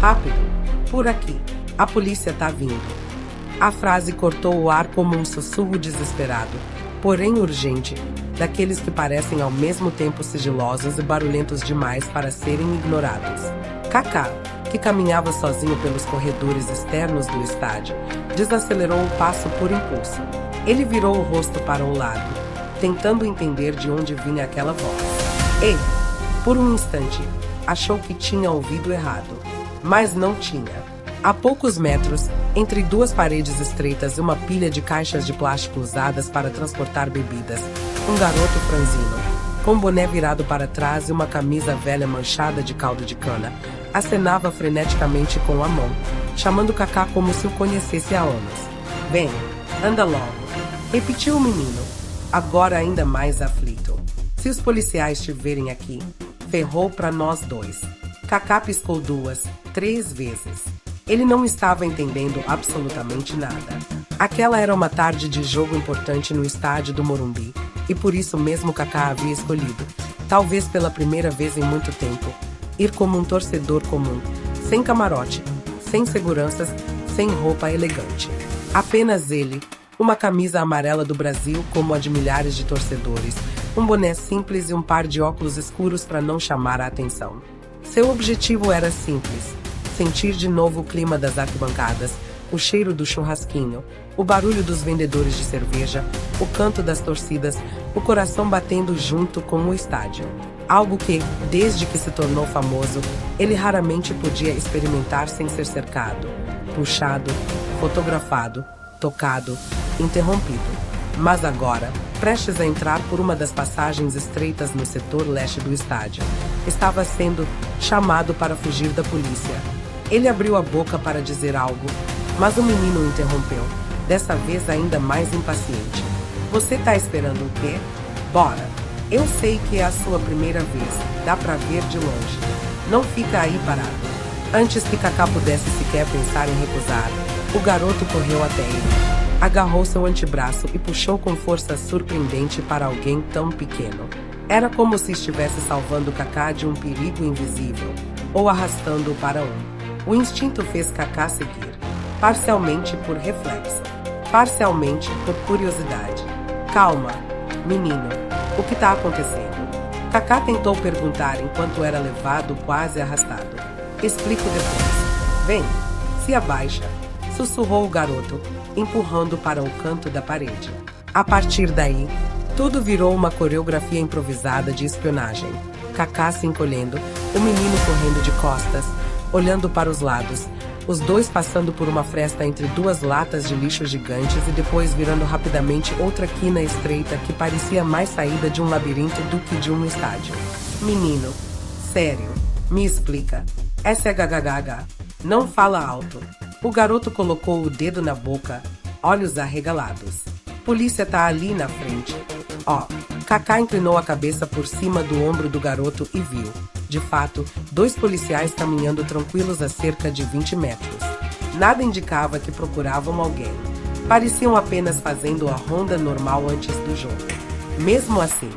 Rápido! Por aqui! A polícia tá vindo! A frase cortou o ar como um sussurro desesperado, porém urgente, daqueles que parecem ao mesmo tempo sigilosos e barulhentos demais para serem ignorados. Kaká, que caminhava sozinho pelos corredores externos do estádio, desacelerou o passo por impulso. Ele virou o rosto para o lado, tentando entender de onde vinha aquela voz. Ei! Por um instante, achou que tinha ouvido errado, mas não tinha. A poucos metros, entre duas paredes estreitas e uma pilha de caixas de plástico usadas para transportar bebidas, um garoto franzino, com boné virado para trás e uma camisa velha manchada de caldo de cana, acenava freneticamente com a mão, chamando Kaká como se o conhecesse há anos. Vem, anda logo, repetiu o menino, agora ainda mais aflito. Se os policiais te verem aqui, ferrou pra nós dois. Kaká piscou 2, 3 vezes. Ele não estava entendendo absolutamente nada. Aquela era uma tarde de jogo importante no estádio do Morumbi, e por isso mesmo Kaká havia escolhido, talvez pela primeira vez em muito tempo, ir como um torcedor comum, sem camarote, sem seguranças, sem roupa elegante. Apenas ele, uma camisa amarela do Brasil como a de milhares de torcedores, um boné simples e um par de óculos escuros para não chamar a atenção. Seu objetivo era simples: sentir de novo o clima das arquibancadas, o cheiro do churrasquinho, o barulho dos vendedores de cerveja, o canto das torcidas, o coração batendo junto com o estádio. Algo que, desde que se tornou famoso, ele raramente podia experimentar sem ser cercado, puxado, fotografado, tocado, interrompido. Mas agora, prestes a entrar por uma das passagens estreitas no setor leste do estádio, estava sendo chamado para fugir da polícia. Ele abriu a boca para dizer algo, mas o menino o interrompeu, dessa vez ainda mais impaciente. Você tá esperando o quê? Bora! Eu sei que é a sua primeira vez, dá pra ver de longe. Não fica aí parado. Antes que Kaká pudesse sequer pensar em recusar, o garoto correu até ele. Agarrou seu antebraço e puxou com força surpreendente para alguém tão pequeno. Era como se estivesse salvando Kaká de um perigo invisível, ou arrastando-o para um. O instinto fez Kaká seguir, parcialmente por reflexo, parcialmente por curiosidade. Calma, menino, o que está acontecendo? Kaká tentou perguntar enquanto era levado quase arrastado. Explico depois. Vem, se abaixa, sussurrou o garoto, empurrando para o canto da parede. A partir daí, tudo virou uma coreografia improvisada de espionagem. Kaká se encolhendo, o menino correndo de costas, olhando para os lados, os dois passando por uma fresta entre duas latas de lixo gigantes e depois virando rapidamente outra quina estreita que parecia mais saída de um labirinto do que de um estádio. Menino, sério, me explica. Essa é gagagaga. Não fala alto. O garoto colocou o dedo na boca, olhos arregalados. Polícia tá ali na frente. Ó, Kaká inclinou a cabeça por cima do ombro do garoto e viu, de fato, 2 policiais caminhando tranquilos a cerca de 20 metros. Nada indicava que procuravam alguém. Pareciam apenas fazendo a ronda normal antes do jogo. Mesmo assim,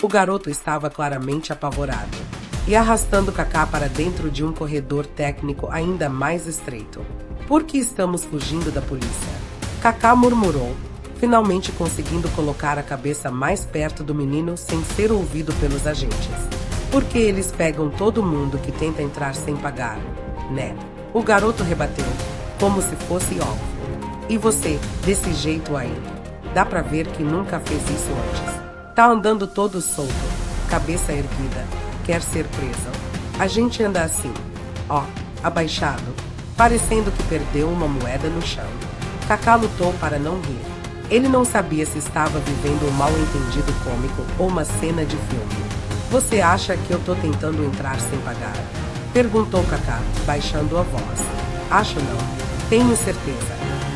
o garoto estava claramente apavorado e arrastando Kaká para dentro de um corredor técnico ainda mais estreito. Por que estamos fugindo da polícia? Kaká murmurou, finalmente conseguindo colocar a cabeça mais perto do menino sem ser ouvido pelos agentes. Porque eles pegam todo mundo que tenta entrar sem pagar, né? O garoto rebateu, como se fosse óbvio. E você, desse jeito aí? Dá pra ver que nunca fez isso antes. Tá andando todo solto, cabeça erguida, quer ser preso. A gente anda assim, ó, abaixado, parecendo que perdeu uma moeda no chão. Kaká lutou para não rir. Ele não sabia se estava vivendo um mal-entendido cômico ou uma cena de filme. Você acha que eu tô tentando entrar sem pagar? Perguntou Kaká, baixando a voz. Acho não. Tenho certeza.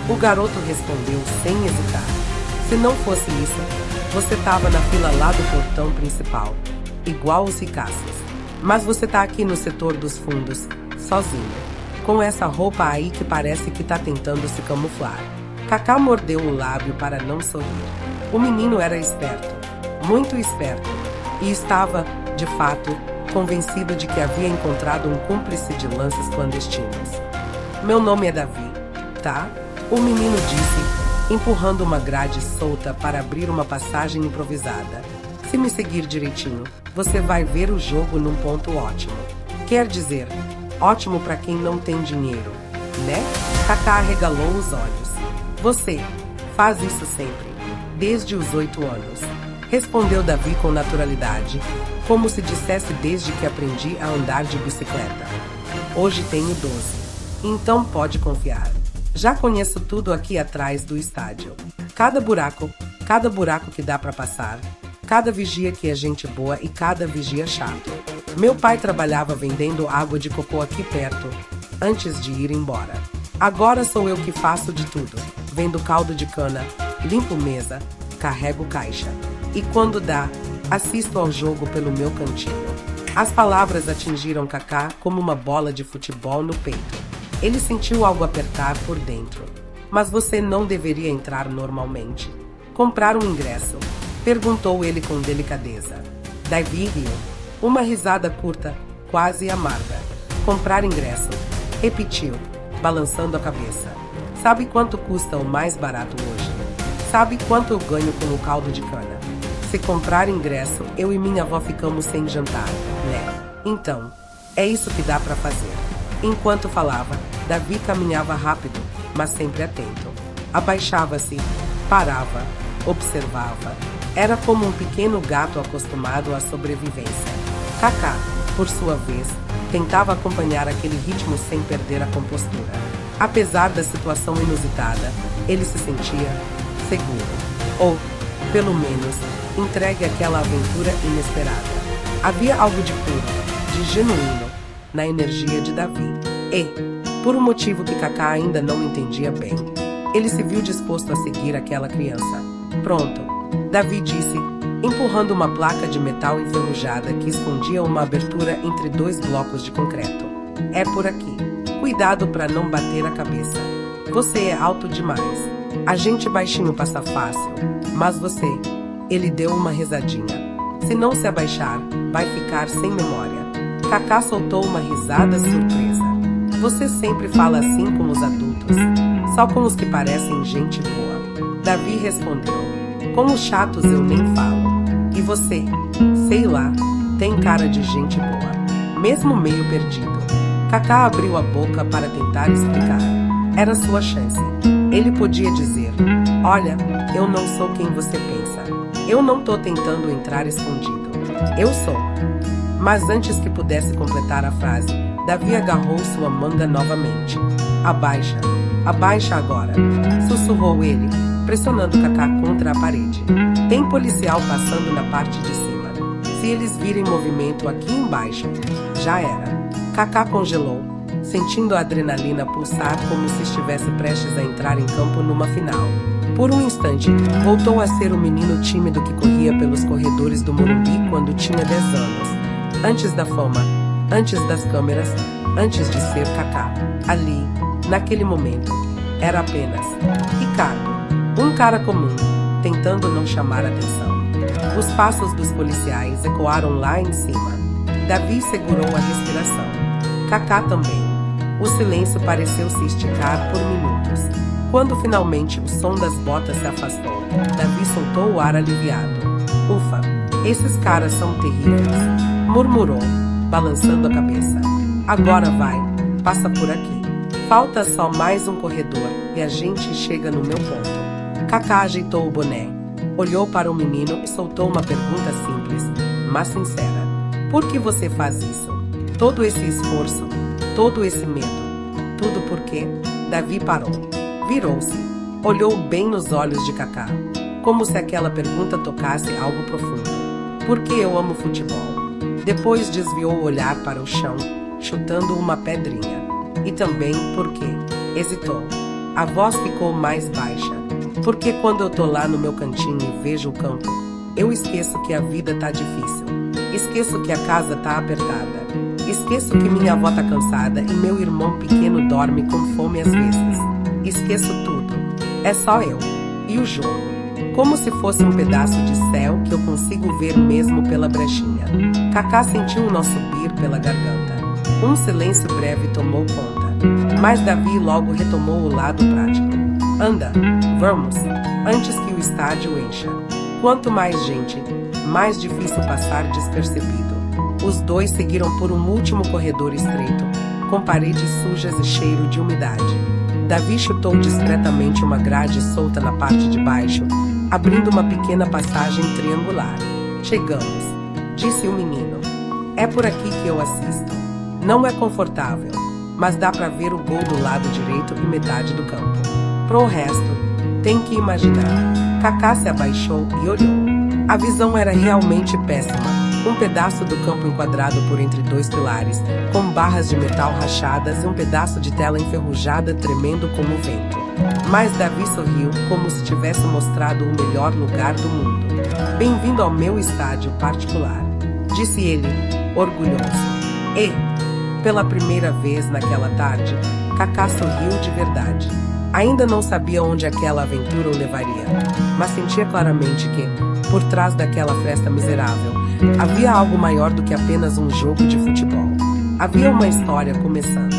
O garoto respondeu sem hesitar. Se não fosse isso, você tava na fila lá do portão principal, igual os ricaços. Mas você tá aqui no setor dos fundos, sozinho, com essa roupa aí que parece que tá tentando se camuflar. Kaká mordeu o lábio para não sorrir. O menino era esperto, muito esperto. E estava, de fato, convencido de que havia encontrado um cúmplice de lances clandestinos. Meu nome é Davi, tá? O menino disse, empurrando uma grade solta para abrir uma passagem improvisada. Se me seguir direitinho, você vai ver o jogo num ponto ótimo. Quer dizer, ótimo para quem não tem dinheiro, né? Kaká arregalou os olhos. Você faz isso sempre, desde os 8 anos. Respondeu Davi com naturalidade, como se dissesse desde que aprendi a andar de bicicleta. Hoje tenho 12, então pode confiar. Já conheço tudo aqui atrás do estádio. Cada buraco que dá para passar, cada vigia que é gente boa e cada vigia chato. Meu pai trabalhava vendendo água de cocô aqui perto, antes de ir embora. Agora sou eu que faço de tudo. Vendo caldo de cana, limpo mesa, carrego caixa. E quando dá, assisto ao jogo pelo meu cantinho. As palavras atingiram Kaká como uma bola de futebol no peito. Ele sentiu algo apertar por dentro. Mas você não deveria entrar normalmente. Comprar um ingresso? Perguntou ele com delicadeza. Davi riu. Uma risada curta, quase amarga. Comprar ingresso? Repetiu, balançando a cabeça. Sabe quanto custa o mais barato hoje? Sabe quanto eu ganho com o caldo de cana? Se comprar ingresso, eu e minha avó ficamos sem jantar, né? Então, é isso que dá pra fazer. Enquanto falava, Davi caminhava rápido, mas sempre atento. Abaixava-se, parava, observava. Era como um pequeno gato acostumado à sobrevivência. Kaká, por sua vez, tentava acompanhar aquele ritmo sem perder a compostura. Apesar da situação inusitada, ele se sentia seguro. Ou, pelo menos, entregue àquela aventura inesperada. Havia algo de puro, de genuíno, na energia de Davi. E, por um motivo que Kaká ainda não entendia bem, ele se viu disposto a seguir aquela criança. Pronto, Davi disse, empurrando uma placa de metal enferrujada que escondia uma abertura entre 2 blocos de concreto. É por aqui. Cuidado para não bater a cabeça. Você é alto demais. A gente baixinho passa fácil. Mas você... Ele deu uma risadinha. Se não se abaixar, vai ficar sem memória. Kaká soltou uma risada surpresa. Você sempre fala assim com os adultos. Só com os que parecem gente boa. Davi respondeu. Com os chatos eu nem falo. E você? Sei lá, tem cara de gente boa. Mesmo meio perdido. Kaká abriu a boca para tentar explicar. Era sua chance. Ele podia dizer, olha, eu não sou quem você pensa. Eu não tô tentando entrar escondido. Eu sou. Mas antes que pudesse completar a frase, Davi agarrou sua manga novamente. Abaixa. Abaixa agora. Sussurrou ele, pressionando Kaká contra a parede. Tem policial passando na parte de cima. Se eles virem movimento aqui embaixo, já era. Kaká congelou, sentindo a adrenalina pulsar como se estivesse prestes a entrar em campo numa final. Por um instante, voltou a ser o menino tímido que corria pelos corredores do Morumbi quando tinha 10 anos. Antes da fama, antes das câmeras, antes de ser Kaká. Ali, naquele momento, era apenas Ricardo, um cara comum, tentando não chamar atenção. Os passos dos policiais ecoaram lá em cima. Davi segurou a respiração. Kaká também. O silêncio pareceu se esticar por minutos. Quando finalmente o som das botas se afastou, Davi soltou o ar aliviado. Ufa, esses caras são terríveis, murmurou, balançando a cabeça. Agora vai, passa por aqui. Falta só mais um corredor e a gente chega no meu ponto. Kaká ajeitou o boné, olhou para o menino e soltou uma pergunta simples, mas sincera. Por que você faz isso? Todo esse esforço, todo esse medo, tudo porque Davi parou. Virou-se, olhou bem nos olhos de Kaká, como se aquela pergunta tocasse algo profundo. Por que eu amo futebol? Depois desviou o olhar para o chão, chutando uma pedrinha. E também porque hesitou. A voz ficou mais baixa. Porque quando eu tô lá no meu cantinho e vejo o campo, eu esqueço que a vida tá difícil. Esqueço que a casa tá apertada. Esqueço que minha avó tá cansada e meu irmão pequeno dorme com fome às vezes. Esqueço tudo. É só eu. E o jogo. como se fosse um pedaço de céu que eu consigo ver mesmo pela brechinha. Kaká sentiu um nó subir pela garganta. Um silêncio breve tomou conta, mas Davi logo retomou o lado prático. Anda, vamos, antes que o estádio encha. Quanto mais gente, mais difícil passar despercebido. Os dois seguiram por um último corredor estreito, com paredes sujas e cheiro de umidade. Davi chutou discretamente uma grade solta na parte de baixo, abrindo uma pequena passagem triangular. Chegamos, disse o menino. É por aqui que eu assisto. Não é confortável, mas dá para ver o gol do lado direito e metade do campo. Pro resto, tem que imaginar. Kaká se abaixou e olhou. A visão era realmente péssima. Um pedaço do campo enquadrado por entre dois pilares, com barras de metal rachadas e um pedaço de tela enferrujada tremendo com o vento. Mas Davi sorriu como se tivesse mostrado o melhor lugar do mundo. Bem-vindo ao meu estádio particular, disse ele, orgulhoso. E, pela primeira vez naquela tarde, Kaká sorriu de verdade. Ainda não sabia onde aquela aventura o levaria, mas sentia claramente que, por trás daquela festa miserável, havia algo maior do que apenas um jogo de futebol. Havia uma história começando.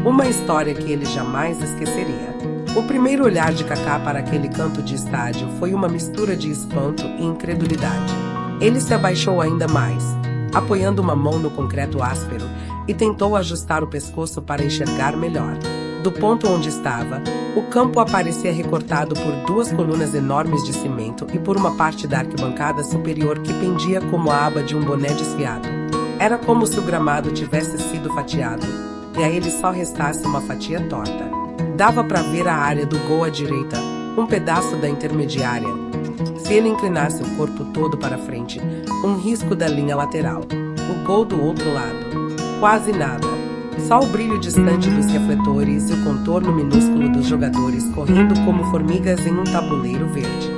Uma história que ele jamais esqueceria. O primeiro olhar de Kaká para aquele canto de estádio foi uma mistura de espanto e incredulidade. Ele se abaixou ainda mais, apoiando uma mão no concreto áspero, e tentou ajustar o pescoço para enxergar melhor. Do ponto onde estava, o campo aparecia recortado por duas colunas enormes de cimento e por uma parte da arquibancada superior que pendia como a aba de um boné desfiado. Era como se o gramado tivesse sido fatiado, e a ele só restasse uma fatia torta. Dava para ver a área do gol à direita, um pedaço da intermediária. Se ele inclinasse o corpo todo para frente, um risco da linha lateral. O gol do outro lado. Quase nada. Só o brilho distante dos refletores e o contorno minúsculo dos jogadores correndo como formigas em um tabuleiro verde.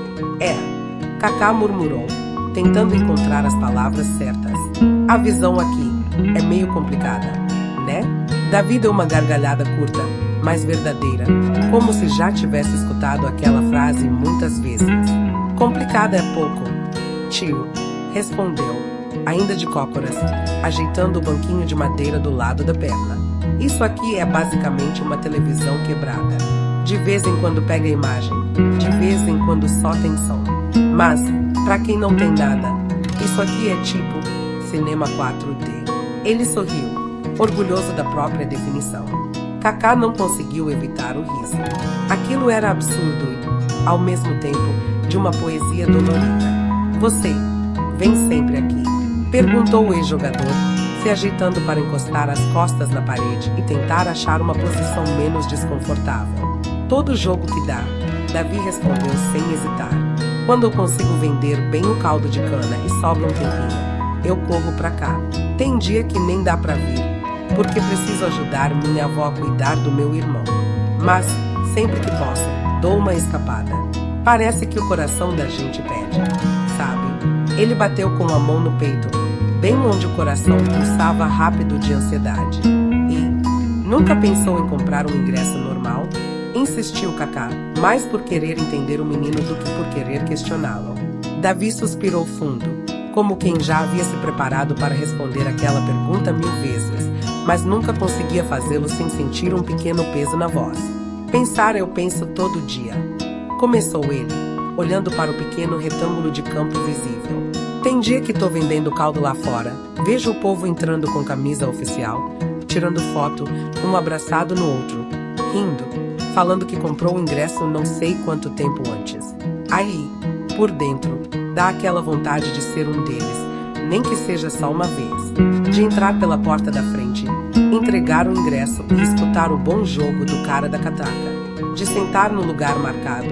Kaká murmurou, tentando encontrar as palavras certas. A visão aqui é meio complicada, né? Davi deu uma gargalhada curta, mas verdadeira, como se já tivesse escutado aquela frase muitas vezes. Complicada é pouco, tio, respondeu, ainda de cócoras, ajeitando o banquinho de madeira do lado da perna. Isso aqui é basicamente uma televisão quebrada. De vez em quando pega imagem, de vez em quando só tem som. Mas, pra quem não tem nada, isso aqui é tipo cinema 4D. Ele sorriu, orgulhoso da própria definição. Kaká não conseguiu evitar o riso. Aquilo era absurdo e, ao mesmo tempo, de uma poesia dolorida. Você vem sempre aqui? Perguntou o ex-jogador, se ajeitando para encostar as costas na parede e tentar achar uma posição menos desconfortável. Todo jogo que dá, Davi respondeu sem hesitar. Quando eu consigo vender bem o caldo de cana e sobra um tempinho, eu corro pra cá. Tem dia que nem dá pra vir, porque preciso ajudar minha avó a cuidar do meu irmão. Mas, sempre que posso, dou uma escapada. Parece que o coração da gente pede, sabe? Ele bateu com a mão no peito, bem onde o coração pulsava rápido de ansiedade. E, nunca pensou em comprar um ingresso normal? Insistiu Kaká, mais por querer entender o menino do que por querer questioná-lo. Davi suspirou fundo, como quem já havia se preparado para responder aquela pergunta 1000 vezes, mas nunca conseguia fazê-lo sem sentir um pequeno peso na voz. Pensar eu penso todo dia. Começou ele, olhando para o pequeno retângulo de campo visível. Tem dia que tô vendendo caldo lá fora, vejo o povo entrando com camisa oficial, tirando foto, um abraçado no outro, rindo, falando que comprou o ingresso não sei quanto tempo antes. Aí, por dentro, dá aquela vontade de ser um deles, nem que seja só uma vez. De entrar pela porta da frente, entregar o ingresso e escutar o bom jogo do cara da catraca. De sentar no lugar marcado,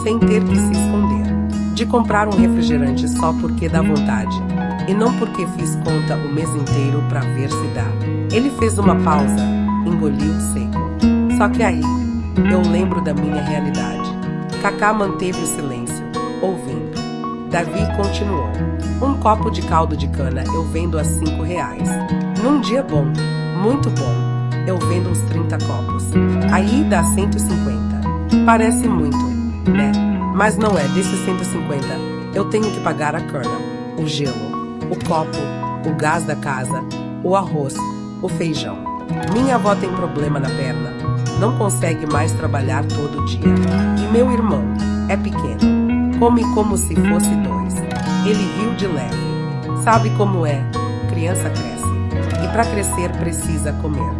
sem ter que se esconder. De comprar um refrigerante só porque dá vontade, e não porque fiz conta o mês inteiro pra ver se dá. Ele fez uma pausa, engoliu seco. Só que aí, eu lembro da minha realidade. Kaká manteve o silêncio, ouvindo. Davi continuou. Um copo de caldo de cana eu vendo a R$5. Num dia bom, muito bom, eu vendo uns 30 copos. Aí dá 150. Parece muito, né? Mas não é desses 150. Eu tenho que pagar a cana, o gelo, o copo, o gás da casa, o arroz, o feijão. Minha avó tem problema na perna. Não consegue mais trabalhar todo dia. E meu irmão é pequeno. Come como se fosse dois. Ele riu de leve. Sabe como é? Criança cresce. E para crescer precisa comer.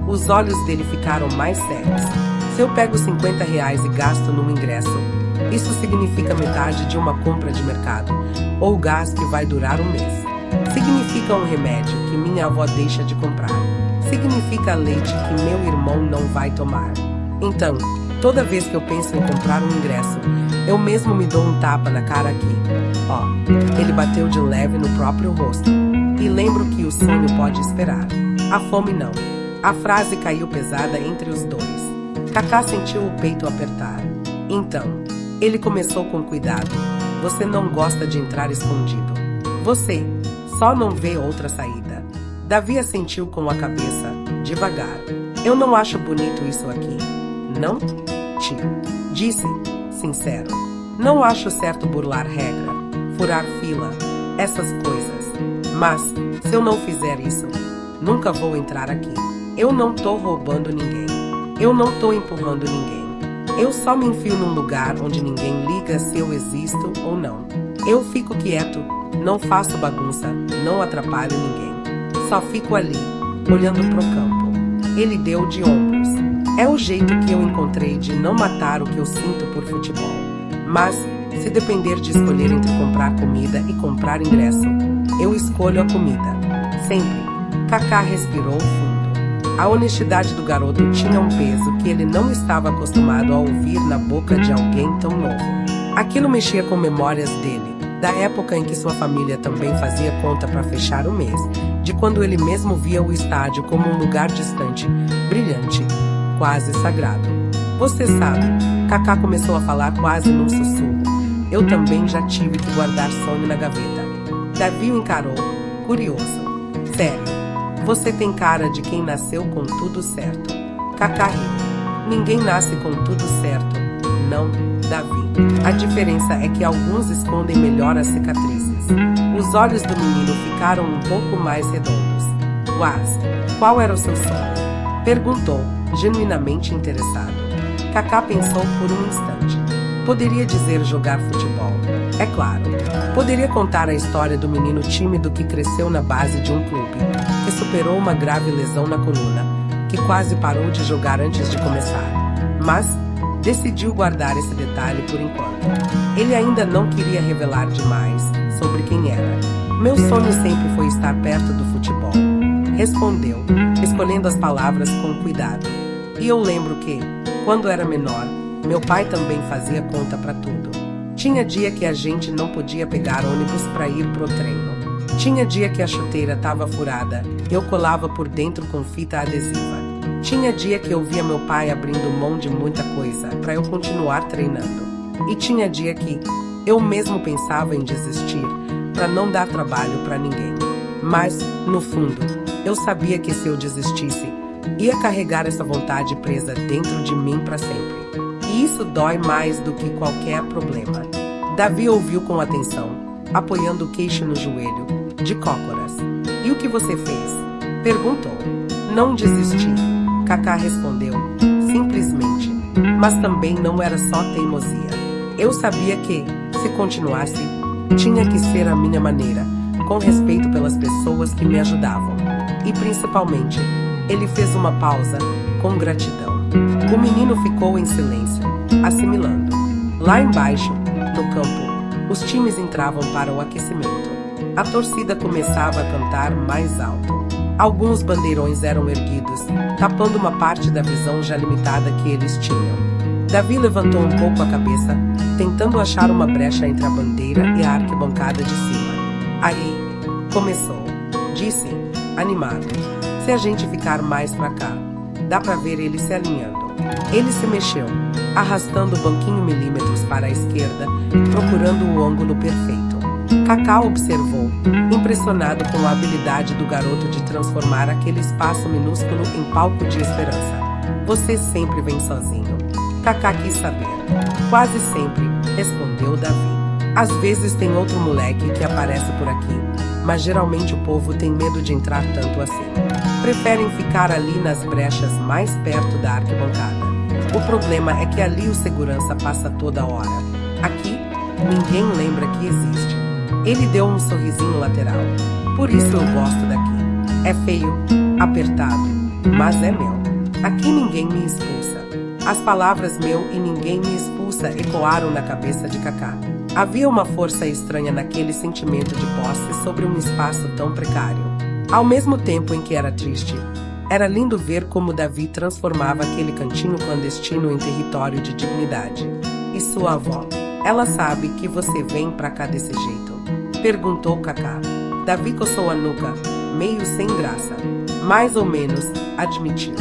Os olhos dele ficaram mais sérios. Se eu pego 50 reais e gasto num ingresso, isso significa metade de uma compra de mercado, ou gás que vai durar um mês. Significa um remédio que minha avó deixa de comprar. Significa leite que meu irmão não vai tomar. Então, toda vez que eu penso em comprar um ingresso, eu mesmo me dou um tapa na cara aqui. Ó, ele bateu de leve no próprio rosto. E lembro que o sonho pode esperar. A fome não. A frase caiu pesada entre os dois. Kaká sentiu o peito apertar. Então, ele começou com cuidado. Você não gosta de entrar escondido. Você só não vê outra saída. Davi assentiu com a cabeça, devagar. Eu não acho bonito isso aqui. Não, tio. Disse, sincero. Não acho certo burlar regra, furar fila, essas coisas. Mas, se eu não fizer isso, nunca vou entrar aqui. Eu não tô roubando ninguém. Eu não tô empurrando ninguém. Eu só me enfio num lugar onde ninguém liga se eu existo ou não. Eu fico quieto, não faço bagunça, não atrapalho ninguém. Só fico ali, olhando pro campo. Ele deu de ombros. É o jeito que eu encontrei de não matar o que eu sinto por futebol. Mas, se depender de escolher entre comprar comida e comprar ingresso, eu escolho a comida. Sempre. Kaká respirou fundo. A honestidade do garoto tinha um peso que ele não estava acostumado a ouvir na boca de alguém tão novo. Aquilo mexia com memórias dele, da época em que sua família também fazia conta para fechar o mês, de quando ele mesmo via o estádio como um lugar distante, brilhante, quase sagrado. Você sabe, Kaká começou a falar quase num sussurro. Eu também já tive que guardar sonho na gaveta. Davi o encarou, curioso. Sério. Você tem cara de quem nasceu com tudo certo. Kaká riu. Ninguém nasce com tudo certo. Não, Davi. A diferença é que alguns escondem melhor as cicatrizes. Os olhos do menino ficaram um pouco mais redondos. Uás, qual era o seu sonho? Perguntou, genuinamente interessado. Kaká pensou por um instante. Poderia dizer jogar futebol. É claro. Poderia contar a história do menino tímido que cresceu na base de um clube, que superou uma grave lesão na coluna, que quase parou de jogar antes de começar. Mas decidiu guardar esse detalhe por enquanto. Ele ainda não queria revelar demais sobre quem era. Meu sonho sempre foi estar perto do futebol. Respondeu, escolhendo as palavras com cuidado. E eu lembro que, quando era menor, meu pai também fazia conta para tudo. Tinha dia que a gente não podia pegar ônibus para ir pro treino. Tinha dia que a chuteira tava furada, eu colava por dentro com fita adesiva. Tinha dia que eu via meu pai abrindo mão de muita coisa para eu continuar treinando. E tinha dia que eu mesmo pensava em desistir para não dar trabalho para ninguém. Mas, no fundo, eu sabia que se eu desistisse, ia carregar essa vontade presa dentro de mim para sempre. E isso dói mais do que qualquer problema. Davi ouviu com atenção, apoiando o queixo no joelho, de cócoras. E o que você fez? Perguntou. Não desisti. Kaká respondeu, simplesmente. Mas também não era só teimosia. Eu sabia que, se continuasse, tinha que ser a minha maneira, com respeito pelas pessoas que me ajudavam. E principalmente, ele fez uma pausa, com gratidão. O menino ficou em silêncio, assimilando. Lá embaixo, no campo, os times entravam para o aquecimento. A torcida começava a cantar mais alto. Alguns bandeirões eram erguidos, tapando uma parte da visão já limitada que eles tinham. Davi levantou um pouco a cabeça, tentando achar uma brecha entre a bandeira e a arquibancada de cima. Aí, começou. Disse, animado. Se a gente ficar mais pra cá, dá pra ver ele se alinhando. Ele se mexeu, arrastando o banquinho milímetros para a esquerda, procurando o ângulo perfeito. Kaká observou, impressionado com a habilidade do garoto de transformar aquele espaço minúsculo em palco de esperança. Você sempre vem sozinho. Kaká quis saber. Quase sempre, respondeu Davi. Às vezes tem outro moleque que aparece por aqui, mas geralmente o povo tem medo de entrar tanto assim. Preferem ficar ali nas brechas mais perto da arquibancada. O problema é que ali o segurança passa toda hora. Aqui, ninguém lembra que existe. Ele deu um sorrisinho lateral. Por isso eu gosto daqui. É feio, apertado, mas é meu. Aqui ninguém me expulsa. As palavras meu e ninguém me expulsa ecoaram na cabeça de Kaká. Havia uma força estranha naquele sentimento de posse sobre um espaço tão precário. Ao mesmo tempo em que era triste, era lindo ver como Davi transformava aquele cantinho clandestino em território de dignidade. E sua avó? Ela sabe que você vem pra cá desse jeito? Perguntou Kaká. Davi coçou a nuca, meio sem graça. Mais ou menos, admitiu.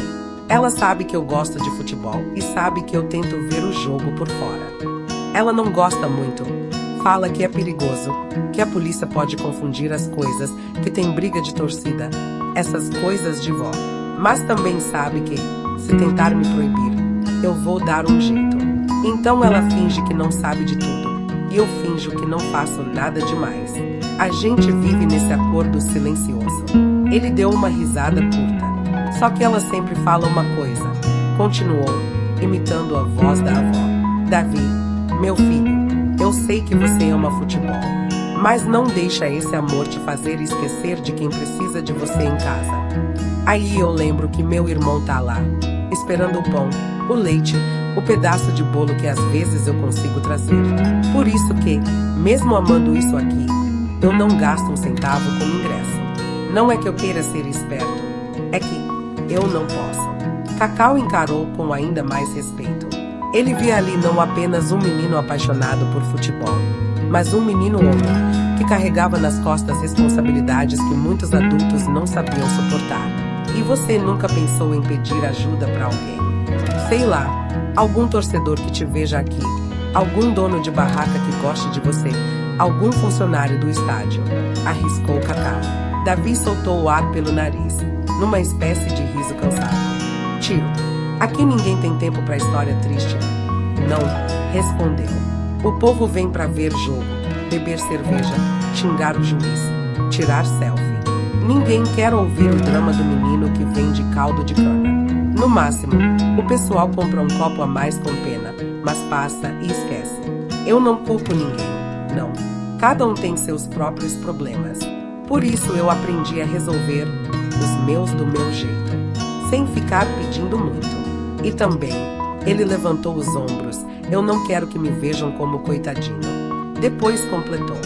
Ela sabe que eu gosto de futebol e sabe que eu tento ver o jogo por fora. Ela não gosta muito. Fala que é perigoso, que a polícia pode confundir as coisas, que tem briga de torcida, essas coisas de vó. Mas também sabe que, se tentar me proibir, eu vou dar um jeito. Então ela finge que não sabe de tudo, e eu finjo que não faço nada demais. A gente vive nesse acordo silencioso. Ele deu uma risada curta. Só que ela sempre fala uma coisa. Continuou, imitando a voz da avó. Davi, meu filho, eu sei que você ama futebol, mas não deixa esse amor te fazer esquecer de quem precisa de você em casa. Aí eu lembro que meu irmão tá lá, esperando o pão, o leite, o pedaço de bolo que às vezes eu consigo trazer. Por isso que, mesmo amando isso aqui, eu não gasto um centavo com ingresso. Não é que eu queira ser esperto, é que eu não posso. Cacau encarou com ainda mais respeito. Ele via ali não apenas um menino apaixonado por futebol, mas um menino homem, que carregava nas costas responsabilidades que muitos adultos não sabiam suportar. E você nunca pensou em pedir ajuda para alguém? Sei lá, algum torcedor que te veja aqui, algum dono de barraca que goste de você, algum funcionário do estádio, arriscou Kaká. Davi soltou o ar pelo nariz, numa espécie de riso cansado. Tio, aqui ninguém tem tempo pra história triste. Não, respondeu. O povo vem pra ver jogo, beber cerveja, xingar o juiz, tirar selfie. Ninguém quer ouvir o drama do menino que vende caldo de cana. No máximo, o pessoal compra um copo a mais com pena, mas passa e esquece. Eu não culpo ninguém, não. Cada um tem seus próprios problemas. Por isso eu aprendi a resolver os meus do meu jeito, sem ficar pedindo muito. E também, ele levantou os ombros, eu não quero que me vejam como coitadinho. Depois completou,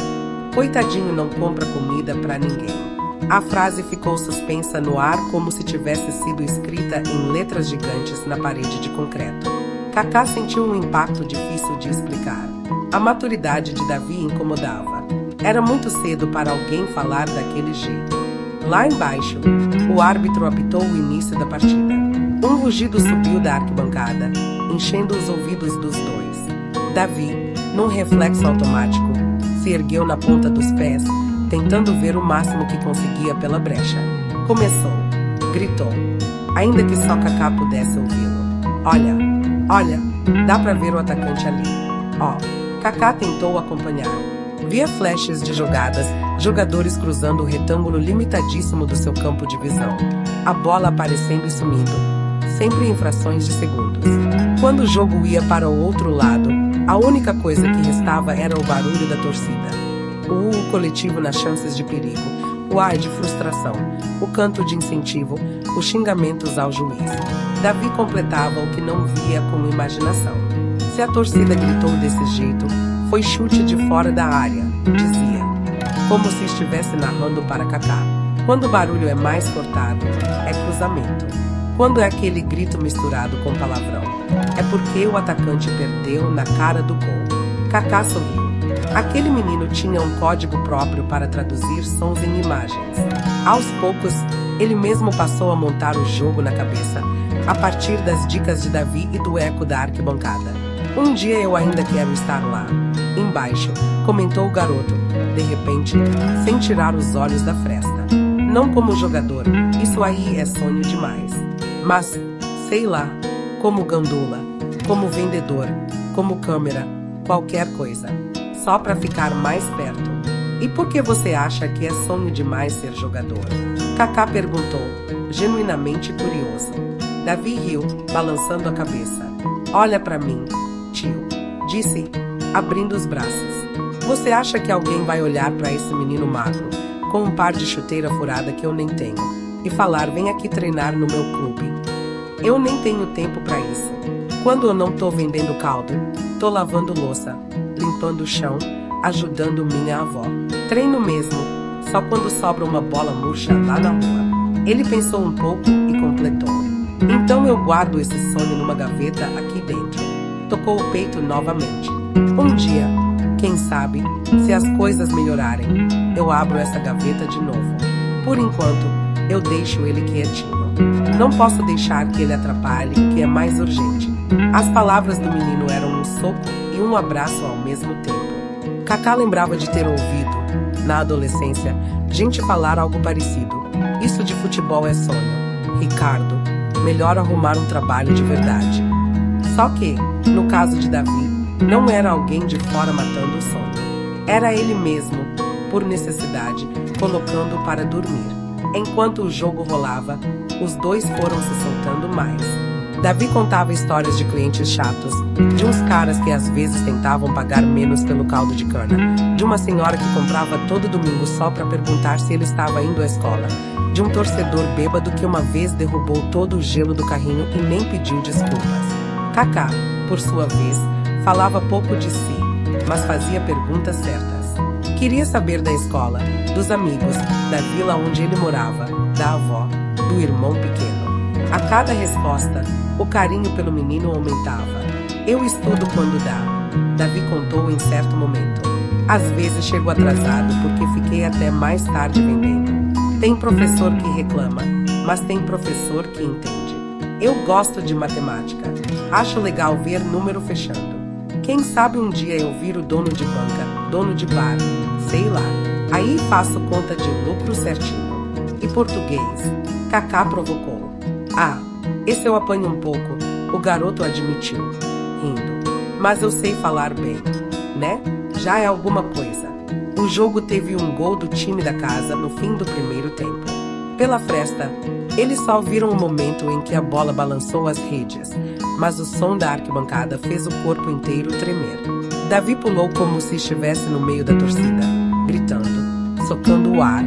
coitadinho não compra comida pra ninguém. A frase ficou suspensa no ar como se tivesse sido escrita em letras gigantes na parede de concreto. Kaká sentiu um impacto difícil de explicar. A maturidade de Davi incomodava. Era muito cedo para alguém falar daquele jeito. Lá embaixo, o árbitro apitou o início da partida. Um rugido subiu da arquibancada, enchendo os ouvidos dos dois. Davi, num reflexo automático, se ergueu na ponta dos pés, tentando ver o máximo que conseguia pela brecha. Começou. Gritou. Ainda que só Kaká pudesse ouvi-lo. Olha, olha, dá pra ver o atacante ali. Ó, Kaká tentou acompanhar. Via flashes de jogadas, jogadores cruzando o retângulo limitadíssimo do seu campo de visão. A bola aparecendo e sumindo, sempre em frações de segundos. Quando o jogo ia para o outro lado, a única coisa que restava era o barulho da torcida. O coletivo nas chances de perigo, o ar de frustração, o canto de incentivo, os xingamentos ao juiz. Davi completava o que não via com imaginação. Se a torcida gritou desse jeito, foi chute de fora da área, dizia, como se estivesse narrando para Kaká. Quando o barulho é mais cortado, é cruzamento. Quando é aquele grito misturado com palavrão, é porque o atacante perdeu na cara do gol. Kaká sorriu. Aquele menino tinha um código próprio para traduzir sons em imagens. Aos poucos, ele mesmo passou a montar o jogo na cabeça, a partir das dicas de Davi e do eco da arquibancada. Um dia eu ainda quero estar lá, embaixo, comentou o garoto, de repente, sem tirar os olhos da fresta. Não como jogador, isso aí é sonho demais. Mas, sei lá, como gandula, como vendedor, como câmera, qualquer coisa, só para ficar mais perto. E por que você acha que é sonho demais ser jogador? Kaká perguntou, genuinamente curioso. Davi riu, balançando a cabeça. Olha para mim, tio, disse, abrindo os braços. Você acha que alguém vai olhar para esse menino magro, com um par de chuteira furada que eu nem tenho, e falar, vem aqui treinar no meu clube? Eu nem tenho tempo para isso. Quando eu não tô vendendo caldo, tô lavando louça, limpando o chão, ajudando minha avó. Treino mesmo, só quando sobra uma bola murcha lá na rua. Ele pensou um pouco e completou. Então eu guardo esse sonho numa gaveta aqui dentro. Tocou o peito novamente. Um dia, quem sabe, se as coisas melhorarem, eu abro essa gaveta de novo. Por enquanto, eu deixo ele quietinho. Não posso deixar que ele atrapalhe, que é mais urgente. As palavras do menino eram um soco e um abraço ao mesmo tempo. Kaká lembrava de ter ouvido, na adolescência, gente falar algo parecido. Isso de futebol é sonho. Ricardo, melhor arrumar um trabalho de verdade. Só que, no caso de Davi, não era alguém de fora matando o sonho. Era ele mesmo, por necessidade, colocando para dormir. Enquanto o jogo rolava, os dois foram se soltando mais. Davi contava histórias de clientes chatos, de uns caras que às vezes tentavam pagar menos pelo caldo de cana, de uma senhora que comprava todo domingo só para perguntar se ele estava indo à escola, de um torcedor bêbado que uma vez derrubou todo o gelo do carrinho e nem pediu desculpas. Kaká, por sua vez, falava pouco de si, mas fazia perguntas certas. Queria saber da escola, dos amigos, da vila onde ele morava, da avó, do irmão pequeno. A cada resposta, o carinho pelo menino aumentava. Eu estudo quando dá, Davi contou em certo momento. Às vezes chego atrasado porque fiquei até mais tarde vendendo. Tem professor que reclama, mas tem professor que entende. Eu gosto de matemática. Acho legal ver número fechando. Quem sabe um dia eu viro dono de banca, dono de bar, sei lá. Aí faço conta de lucro certinho. E português? Kaká provocou. Ah, esse eu apanho um pouco, o garoto admitiu, rindo. Mas eu sei falar bem, né? Já é alguma coisa. O jogo teve um gol do time da casa no fim do primeiro tempo. Pela fresta, eles só viram o momento em que a bola balançou as redes, mas o som da arquibancada fez o corpo inteiro tremer. Davi pulou como se estivesse no meio da torcida, gritando, socando o ar,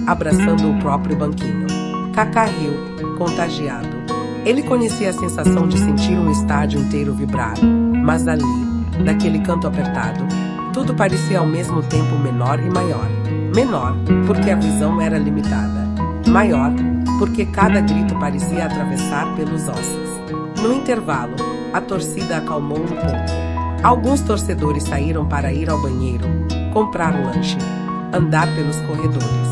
abraçando o próprio banquinho. Kaká riu, contagiado. Ele conhecia a sensação de sentir um estádio inteiro vibrar, mas ali, naquele canto apertado, tudo parecia ao mesmo tempo menor e maior. Menor, porque a visão era limitada. Maior, porque cada grito parecia atravessar pelos ossos. No intervalo, a torcida acalmou um pouco. Alguns torcedores saíram para ir ao banheiro, comprar lanche, andar pelos corredores.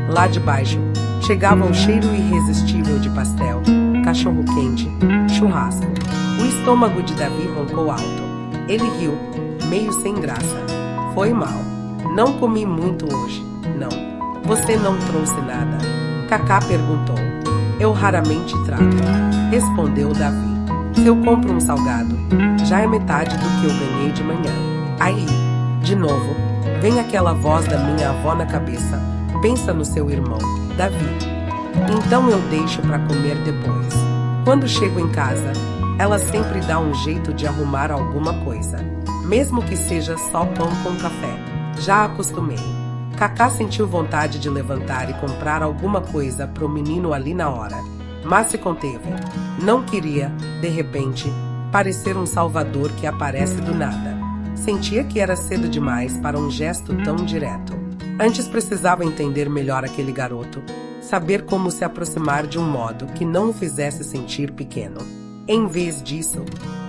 Lá de baixo, chegava o cheiro irresistível de pastel, cachorro-quente, churrasco. O estômago de Davi roncou alto. Ele riu, meio sem graça. Foi mal. Não comi muito hoje, não. Você não trouxe nada? Kaká perguntou. Eu raramente trago, respondeu Davi. Se eu compro um salgado, já é metade do que eu ganhei de manhã. Aí, de novo, vem aquela voz da minha avó na cabeça. Pensa no seu irmão, Davi. Então eu deixo para comer depois. Quando chego em casa, ela sempre dá um jeito de arrumar alguma coisa. Mesmo que seja só pão com café. Já acostumei. Kaká sentiu vontade de levantar e comprar alguma coisa pro menino ali na hora. Mas se conteve. Não queria, de repente, parecer um salvador que aparece do nada. Sentia que era cedo demais para um gesto tão direto. Antes precisava entender melhor aquele garoto. Saber como se aproximar de um modo que não o fizesse sentir pequeno. Em vez disso,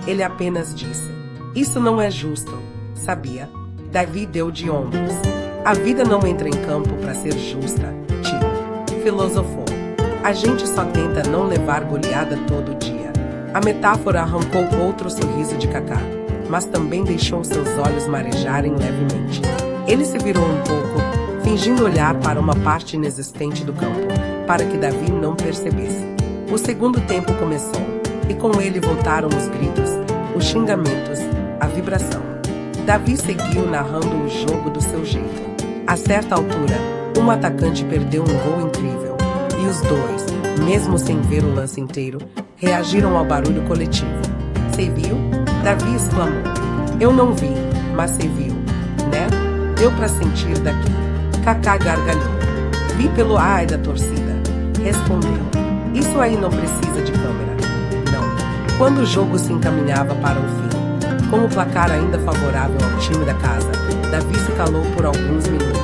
ele apenas disse: isso não é justo, sabia? Davi deu de ombros. A vida não entra em campo para ser justa, tio. Filosofou. A gente só tenta não levar goleada todo dia. A metáfora arrancou outro sorriso de Kaká, mas também deixou seus olhos marejarem levemente. Ele se virou um pouco, fingindo olhar para uma parte inexistente do campo, para que Davi não percebesse. O segundo tempo começou, e com ele voltaram os gritos, os xingamentos, a vibração. Davi seguiu narrando o jogo do seu jeito. A certa altura, um atacante perdeu um gol incrível, e os dois, mesmo sem ver o lance inteiro, reagiram ao barulho coletivo. "Cê viu?" Davi exclamou. "Eu não vi, mas cê viu, né? Deu pra sentir daqui." Kaká gargalhou. "Vi pelo ai da torcida", respondeu. "Isso aí não precisa de câmera." Não. Quando o jogo se encaminhava para o fim, com o placar ainda favorável ao time da casa, Davi se calou por alguns minutos.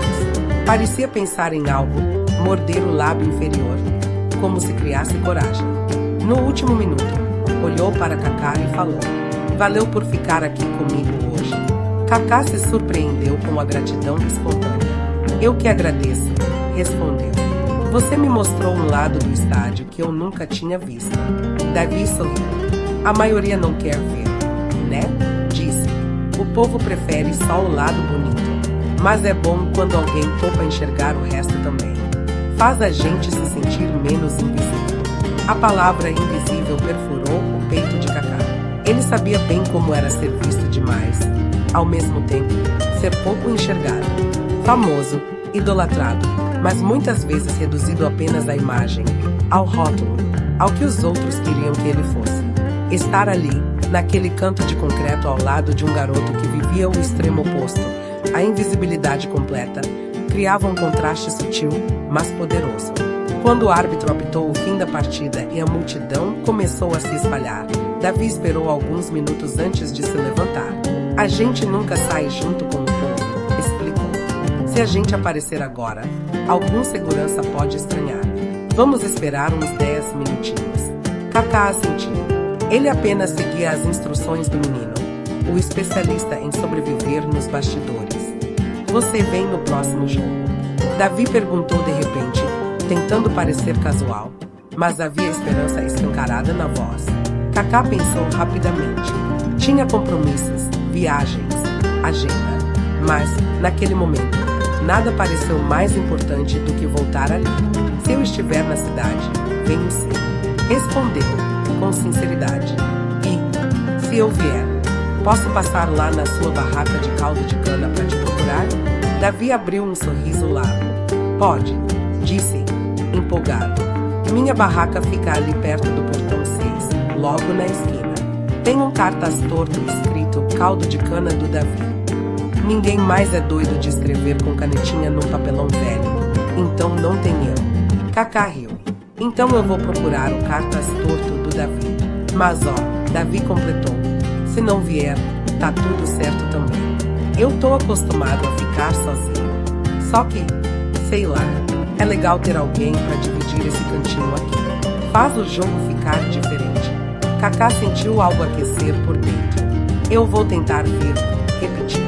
Parecia pensar em algo, morder o lábio inferior, como se criasse coragem. No último minuto, olhou para Kaká e falou: "Valeu por ficar aqui comigo hoje." Kaká se surpreendeu com a gratidão espontânea. "Eu que agradeço", respondeu. "Você me mostrou um lado do estádio que eu nunca tinha visto." Davi sorriu. "A maioria não quer ver, né?" disse. "O povo prefere só o lado bonito. Mas é bom quando alguém topa enxergar o resto também. Faz a gente se sentir menos invisível." A palavra invisível perfurou o peito de Kaká. Ele sabia bem como era ser visto demais, ao mesmo tempo, ser pouco enxergado. Famoso, idolatrado, mas muitas vezes reduzido apenas à imagem, ao rótulo, ao que os outros queriam que ele fosse. Estar ali, naquele canto de concreto ao lado de um garoto que vivia o extremo oposto, a invisibilidade completa, criava um contraste sutil, mas poderoso. Quando o árbitro apitou o fim da partida e a multidão começou a se espalhar, Davi esperou alguns minutos antes de se levantar. "A gente nunca sai junto com o povo", explicou. "Se a gente aparecer agora, algum segurança pode estranhar. Vamos esperar uns 10 minutinhos." Kaká assentiu. Ele apenas seguia as instruções do menino, o especialista em sobreviver nos bastidores. "Você vem no próximo jogo?" Davi perguntou de repente, tentando parecer casual, mas havia esperança escancarada na voz. Kaká pensou rapidamente. Tinha compromissos, viagens, agenda, mas, naquele momento, nada pareceu mais importante do que voltar ali. "Se eu estiver na cidade, venho sim", respondeu, com sinceridade. "E, se eu vier, posso passar lá na sua barraca de caldo de cana para te procurar?" Davi abriu um sorriso largo. "Pode", disse, empolgado. "Minha barraca fica ali perto do portão 6, logo na esquina. Tem um cartaz torto escrito Caldo de Cana do Davi. Ninguém mais é doido de escrever com canetinha num papelão velho, então não tem erro." Kaká riu. "Então eu vou procurar o cartaz torto do Davi. Mas ó", Davi completou, "se não vier, tá tudo certo também. Eu tô acostumado a ficar sozinho. Só que, sei lá, é legal ter alguém pra dividir esse cantinho aqui. Faz o jogo ficar diferente." Kaká sentiu algo aquecer por dentro. "Eu vou tentar vir", repetiu.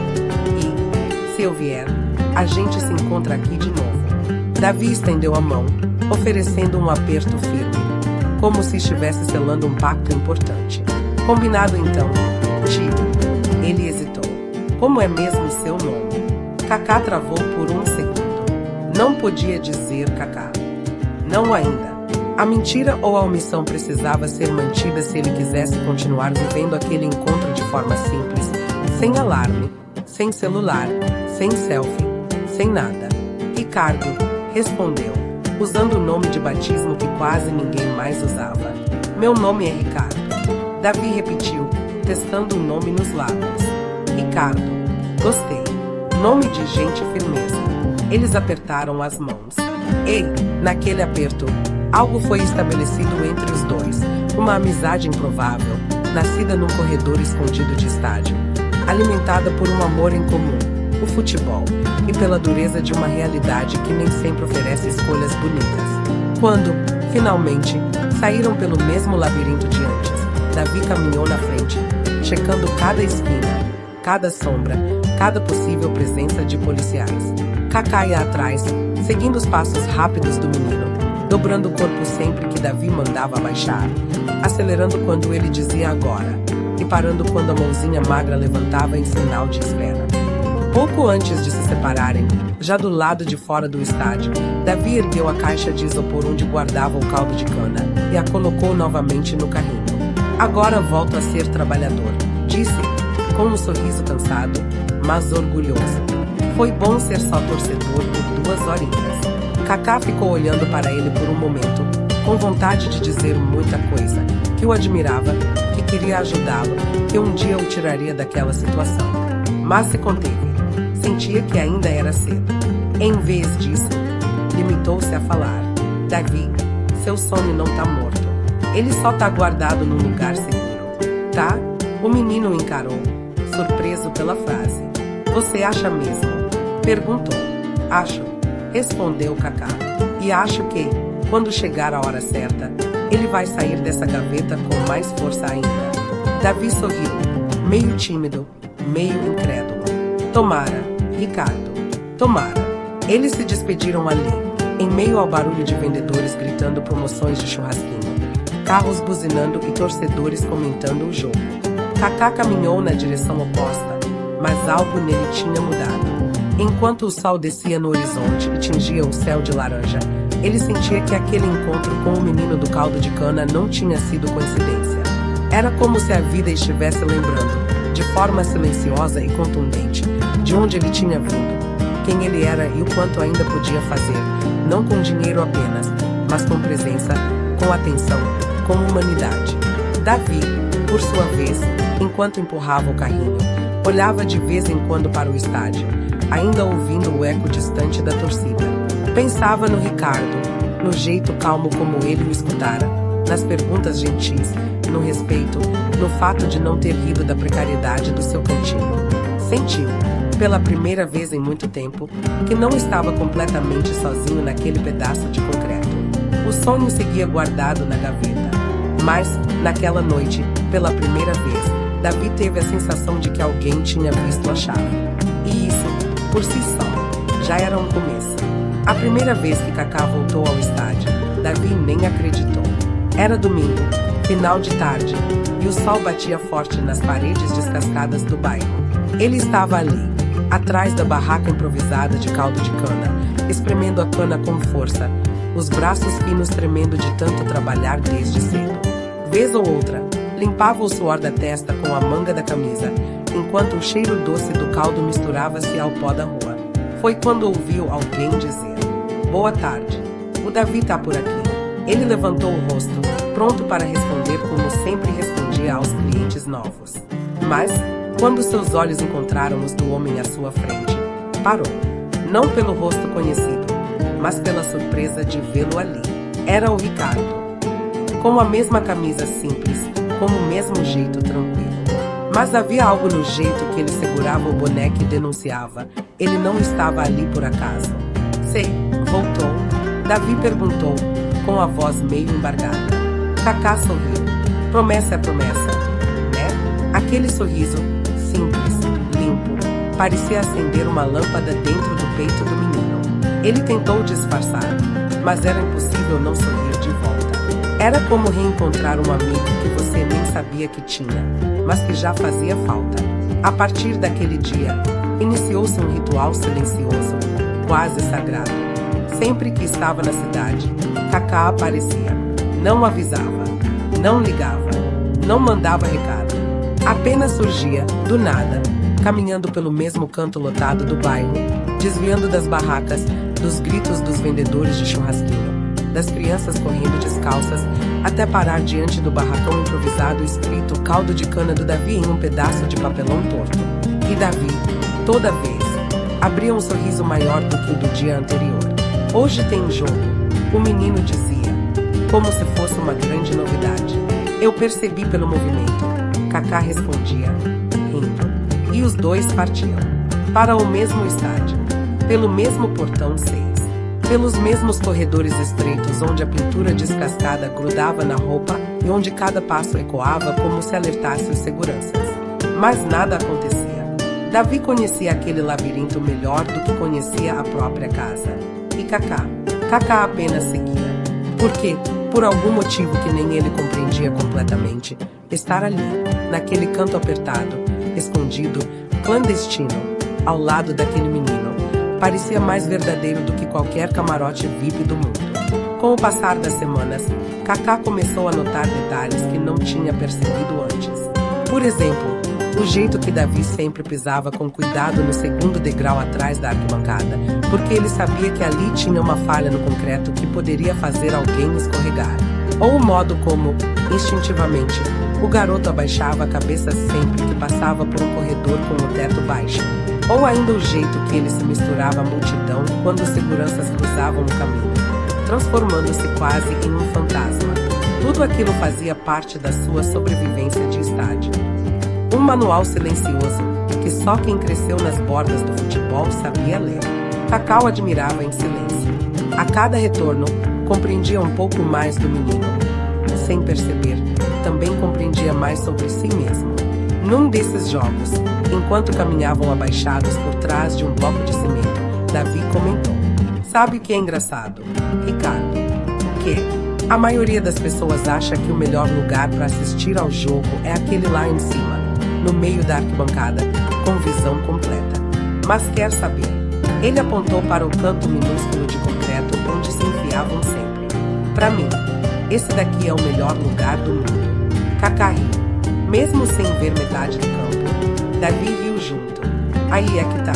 "E, se eu vier, a gente se encontra aqui de novo." Davi estendeu a mão, oferecendo um aperto firme, como se estivesse selando um pacto importante. "Combinado então, tio." Ele hesitou. "Como é mesmo seu nome?" Kaká travou por um segundo. Não podia dizer Kaká. Não ainda. A mentira ou a omissão precisava ser mantida se ele quisesse continuar vivendo aquele encontro de forma simples, sem alarme, sem celular, sem selfie, sem nada. "Ricardo", respondeu, usando o nome de batismo que quase ninguém mais usava. "Meu nome é Ricardo." Davi repetiu, testando o nome nos lábios. "Ricardo. Gostei. Nome de gente firmeza." Eles apertaram as mãos. E, naquele aperto, algo foi estabelecido entre os dois, uma amizade improvável, nascida num corredor escondido de estádio, alimentada por um amor em comum, o futebol, e pela dureza de uma realidade que nem sempre oferece escolhas bonitas. Quando, finalmente, saíram pelo mesmo labirinto de antes, Davi caminhou na frente, checando cada esquina, cada sombra, cada possível presença de policiais. Kaká ia atrás, seguindo os passos rápidos do menino, dobrando o corpo sempre que Davi mandava abaixar, acelerando quando ele dizia agora, e parando quando a mãozinha magra levantava em sinal de espera. Pouco antes de se separarem, já do lado de fora do estádio, Davi ergueu a caixa de isopor onde guardava o caldo de cana e a colocou novamente no carrinho. "Agora volto a ser trabalhador", disse, com um sorriso cansado, mas orgulhoso. Foi bom ser só torcedor por 2 horinhas. Kaká ficou olhando para ele por um momento, com vontade de dizer muita coisa, que o admirava, que queria ajudá-lo, que um dia o tiraria daquela situação. Mas se conteve. Sentia que ainda era cedo. Em vez disso, limitou-se a falar: Davi, seu sonho não tá morto. Ele só tá guardado num lugar seguro. Tá? O menino encarou, surpreso pela frase. Você acha mesmo? Perguntou. Acho, respondeu Kaká. E acho que, quando chegar a hora certa, ele vai sair dessa gaveta com mais força ainda. Davi sorriu, meio tímido, meio incrédulo. Tomara, Ricardo, tomara. Eles se despediram ali, em meio ao barulho de vendedores gritando promoções de churrasquinho, carros buzinando e torcedores comentando o jogo. Kaká caminhou na direção oposta, mas algo nele tinha mudado. Enquanto o sol descia no horizonte e tingia o céu de laranja, ele sentia que aquele encontro com o menino do caldo de cana não tinha sido coincidência. Era como se a vida estivesse lembrando, de forma silenciosa e contundente, de onde ele tinha vindo, quem ele era e o quanto ainda podia fazer, não com dinheiro apenas, mas com presença, com atenção, com humanidade. Davi, por sua vez, enquanto empurrava o carrinho, olhava de vez em quando para o estádio, ainda ouvindo o eco distante da torcida. Pensava no Ricardo, no jeito calmo como ele o escutara, nas perguntas gentis, no respeito, no fato de não ter rido da precariedade do seu cantinho. Sentiu, pela primeira vez em muito tempo, que não estava completamente sozinho naquele pedaço de concreto. O sonho seguia guardado na gaveta. Mas, naquela noite, pela primeira vez, Davi teve a sensação de que alguém tinha visto a chave. E isso, por si só, já era um começo. A primeira vez que Kaká voltou ao estádio, Davi nem acreditou. Era domingo, final de tarde, e o sol batia forte nas paredes descascadas do bairro. Ele estava ali, atrás da barraca improvisada de caldo de cana, espremendo a cana com força, os braços finos tremendo de tanto trabalhar desde cedo. Vez ou outra, limpava o suor da testa com a manga da camisa, enquanto o cheiro doce do caldo misturava-se ao pó da rua. Foi quando ouviu alguém dizer: Boa tarde, o Davi tá por aqui. Ele levantou o rosto, pronto para responder como sempre respondia aos clientes novos. Mas, quando seus olhos encontraram os do homem à sua frente, parou. Não pelo rosto conhecido, mas pela surpresa de vê-lo ali. Era o Ricardo. Com a mesma camisa simples, com o mesmo jeito tranquilo. Mas havia algo no jeito que ele segurava o boné que denunciava. Ele não estava ali por acaso. Sei, voltou? Davi perguntou, com a voz meio embargada. Kaká sorriu. Promessa é promessa, né? Aquele sorriso, simples, limpo, parecia acender uma lâmpada dentro do peito do menino. Ele tentou disfarçar, mas era impossível não sorrir de volta. Era como reencontrar um amigo que você nem sabia que tinha, mas que já fazia falta. A partir daquele dia, iniciou-se um ritual silencioso, quase sagrado. Sempre que estava na cidade, Kaká aparecia. Não avisava, não ligava, não mandava recado. Apenas surgia, do nada, caminhando pelo mesmo canto lotado do bairro, desviando das barracas, dos gritos dos vendedores de churrasquinho, das crianças correndo descalças, até parar diante do barracão improvisado escrito caldo de cana do Davi em um pedaço de papelão torto. E Davi, toda vez, abria um sorriso maior do que o do dia anterior. Hoje tem jogo, o menino dizia, como se fosse uma grande novidade. Eu percebi pelo movimento, Kaká respondia, rindo. E os dois partiam, para o mesmo estádio, pelo mesmo portão 6. Pelos mesmos corredores estreitos onde a pintura descascada grudava na roupa e onde cada passo ecoava como se alertasse os seguranças. Mas nada acontecia. Davi conhecia aquele labirinto melhor do que conhecia a própria casa. E Kaká apenas seguia. Porque, por algum motivo que nem ele compreendia completamente, estar ali, naquele canto apertado, escondido, clandestino, ao lado daquele menino, parecia mais verdadeiro do que qualquer camarote VIP do mundo. Com o passar das semanas, Kaká começou a notar detalhes que não tinha percebido antes. Por exemplo, O jeito que Davi sempre pisava com cuidado no segundo degrau atrás da arquibancada, porque ele sabia que ali tinha uma falha no concreto que poderia fazer alguém escorregar. Ou o modo como, instintivamente, o garoto abaixava a cabeça sempre que passava por um corredor com o teto baixo. Ou ainda o jeito que ele se misturava à multidão quando os seguranças cruzavam o caminho, transformando-se quase em um fantasma. Tudo aquilo fazia parte da sua sobrevivência de estádio. Um manual silencioso, que só quem cresceu nas bordas do futebol sabia ler. Cacau admirava em silêncio. A cada retorno, compreendia um pouco mais do menino. Sem perceber, também compreendia mais sobre si mesmo. Num desses jogos, enquanto caminhavam abaixados por trás de um bloco de cimento, Davi comentou: "Sabe o que é engraçado, Ricardo? O quê? A maioria das pessoas acha que o melhor lugar para assistir ao jogo é aquele lá em cima, no meio da arquibancada, com visão completa. Mas quer saber?" Ele apontou para o canto minúsculo de concreto onde se enfiavam sempre. "Para mim, esse daqui é o melhor lugar do mundo." Cacá riu, mesmo sem ver metade do campo. Davi riu junto. "Aí é que tá.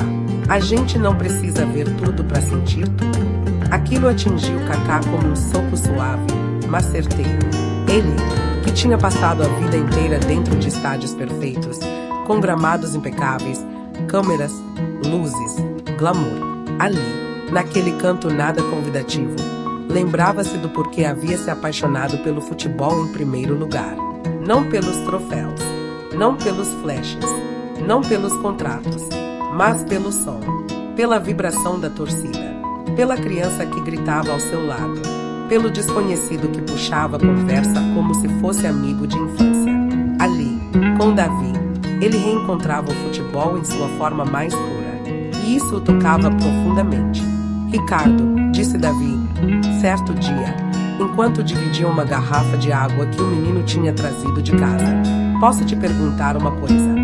A gente não precisa ver tudo para sentir tudo." Aquilo atingiu Cacá como um soco suave, mas certeiro. Ele, que tinha passado a vida inteira dentro de estádios perfeitos, com gramados impecáveis, câmeras, luzes, glamour, ali, naquele canto nada convidativo, lembrava-se do porquê havia se apaixonado pelo futebol em primeiro lugar. Não pelos troféus, não pelos flashes, não pelos contratos, mas pelo som, pela vibração da torcida, pela criança que gritava ao seu lado, pelo desconhecido que puxava a conversa como se fosse amigo de infância. Ali, com Davi, ele reencontrava o futebol em sua forma mais pura, e isso o tocava profundamente. "Ricardo", disse Davi, certo dia, enquanto dividiam uma garrafa de água que o menino tinha trazido de casa, "posso te perguntar uma coisa?"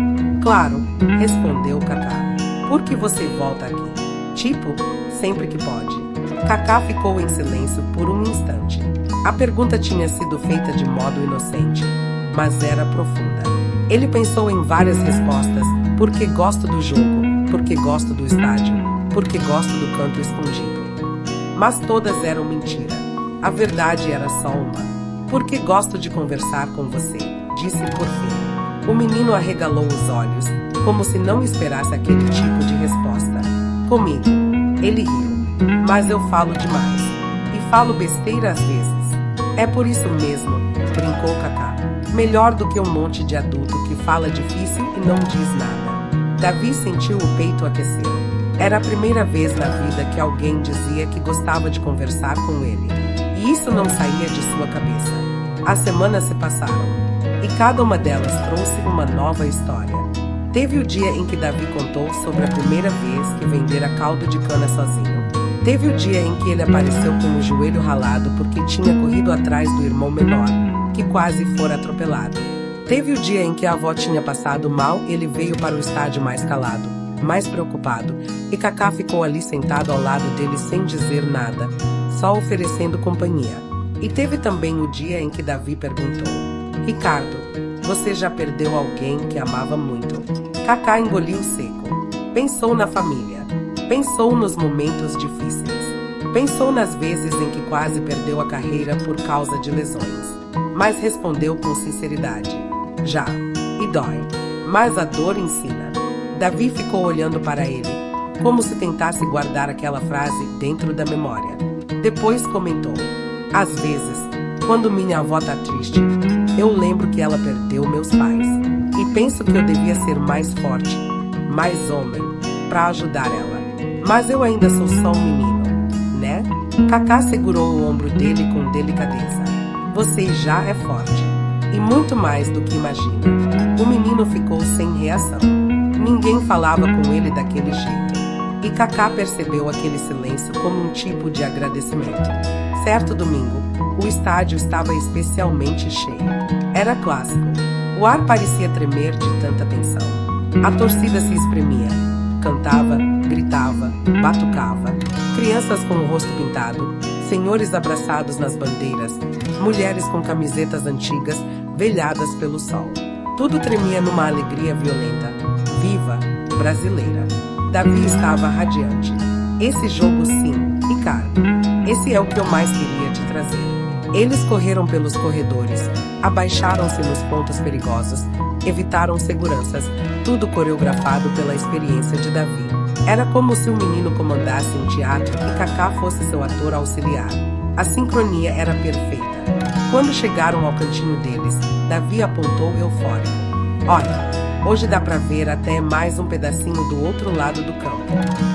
"Claro", respondeu Cacá. "Por que você volta aqui?" "Tipo, sempre que pode." Cacá ficou em silêncio por um instante. A pergunta tinha sido feita de modo inocente, mas era profunda. Ele pensou em várias respostas: porque gosto do jogo, porque gosto do estádio, porque gosto do canto escondido. Mas todas eram mentira. A verdade era só uma. "Porque gosto de conversar com você", disse por fim. O menino arregalou os olhos, como se não esperasse aquele tipo de resposta. "Comigo." Ele riu. "Mas eu falo demais. E falo besteira às vezes." "É por isso mesmo", brincou Cacá. "Melhor do que um monte de adulto que fala difícil e não diz nada." Davi sentiu o peito aquecer. Era a primeira vez na vida que alguém dizia que gostava de conversar com ele. E isso não saía de sua cabeça. As semanas se passaram, e cada uma delas trouxe uma nova história. Teve o dia em que Davi contou sobre a primeira vez que vendera caldo de cana sozinho. Teve o dia em que ele apareceu com o joelho ralado porque tinha corrido atrás do irmão menor, que quase fora atropelado. Teve o dia em que a avó tinha passado mal e ele veio para o estádio mais calado, mais preocupado, e Cacá ficou ali sentado ao lado dele sem dizer nada, só oferecendo companhia. E teve também o dia em que Davi perguntou: "Ricardo, você já perdeu alguém que amava muito?" Cacá engoliu seco. Pensou na família. Pensou nos momentos difíceis. Pensou nas vezes em que quase perdeu a carreira por causa de lesões. Mas respondeu com sinceridade: "Já. E dói. Mas a dor ensina." Davi ficou olhando para ele, como se tentasse guardar aquela frase dentro da memória. Depois comentou: "Às vezes, quando minha avó tá triste, eu lembro que ela perdeu meus pais. E penso que eu devia ser mais forte, mais homem, para ajudar ela. Mas eu ainda sou só um menino, né?" Cacá segurou o ombro dele com delicadeza. "Você já é forte. E muito mais do que imagina." O menino ficou sem reação. Ninguém falava com ele daquele jeito. E Cacá percebeu aquele silêncio como um tipo de agradecimento. Certo domingo, o estádio estava especialmente cheio. Era clássico. O ar parecia tremer de tanta tensão. A torcida se espremia. Cantava, gritava, batucava. Crianças com o rosto pintado, senhores abraçados nas bandeiras, mulheres com camisetas antigas, velhadas pelo sol. Tudo tremia numa alegria violenta, viva, brasileira. Davi estava radiante. Esse jogo sim, Ricardo. Esse é o que eu mais queria te trazer. Eles correram pelos corredores, abaixaram-se nos pontos perigosos, evitaram seguranças, tudo coreografado pela experiência de Davi. Era como se o menino comandasse um teatro e Kaká fosse seu ator auxiliar. A sincronia era perfeita. Quando chegaram ao cantinho deles, Davi apontou eufórico. Olha, hoje dá pra ver até mais um pedacinho do outro lado do campo.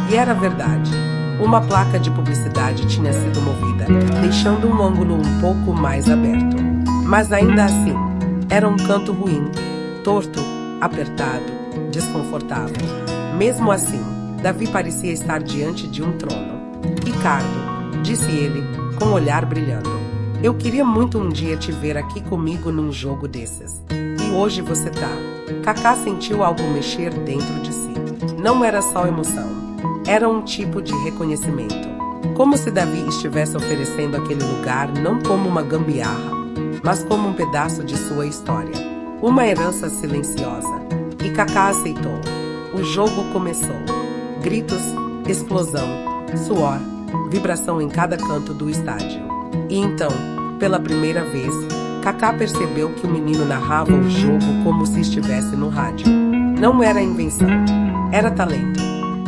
E era verdade. Uma placa de publicidade tinha sido movida, deixando um ângulo um pouco mais aberto. Mas ainda assim, era um canto ruim, torto, apertado, desconfortável. Mesmo assim, Davi parecia estar diante de um trono. Ricardo, disse ele, com o olhar brilhando. Eu queria muito um dia te ver aqui comigo num jogo desses. E hoje você tá. Kaká sentiu algo mexer dentro de si. Não era só emoção. Era um tipo de reconhecimento. Como se Davi estivesse oferecendo aquele lugar não como uma gambiarra, mas como um pedaço de sua história. Uma herança silenciosa. E Kaká aceitou. O jogo começou. Gritos, explosão, suor, vibração em cada canto do estádio. E então, pela primeira vez, Kaká percebeu que o menino narrava o jogo como se estivesse no rádio. Não era invenção, era talento.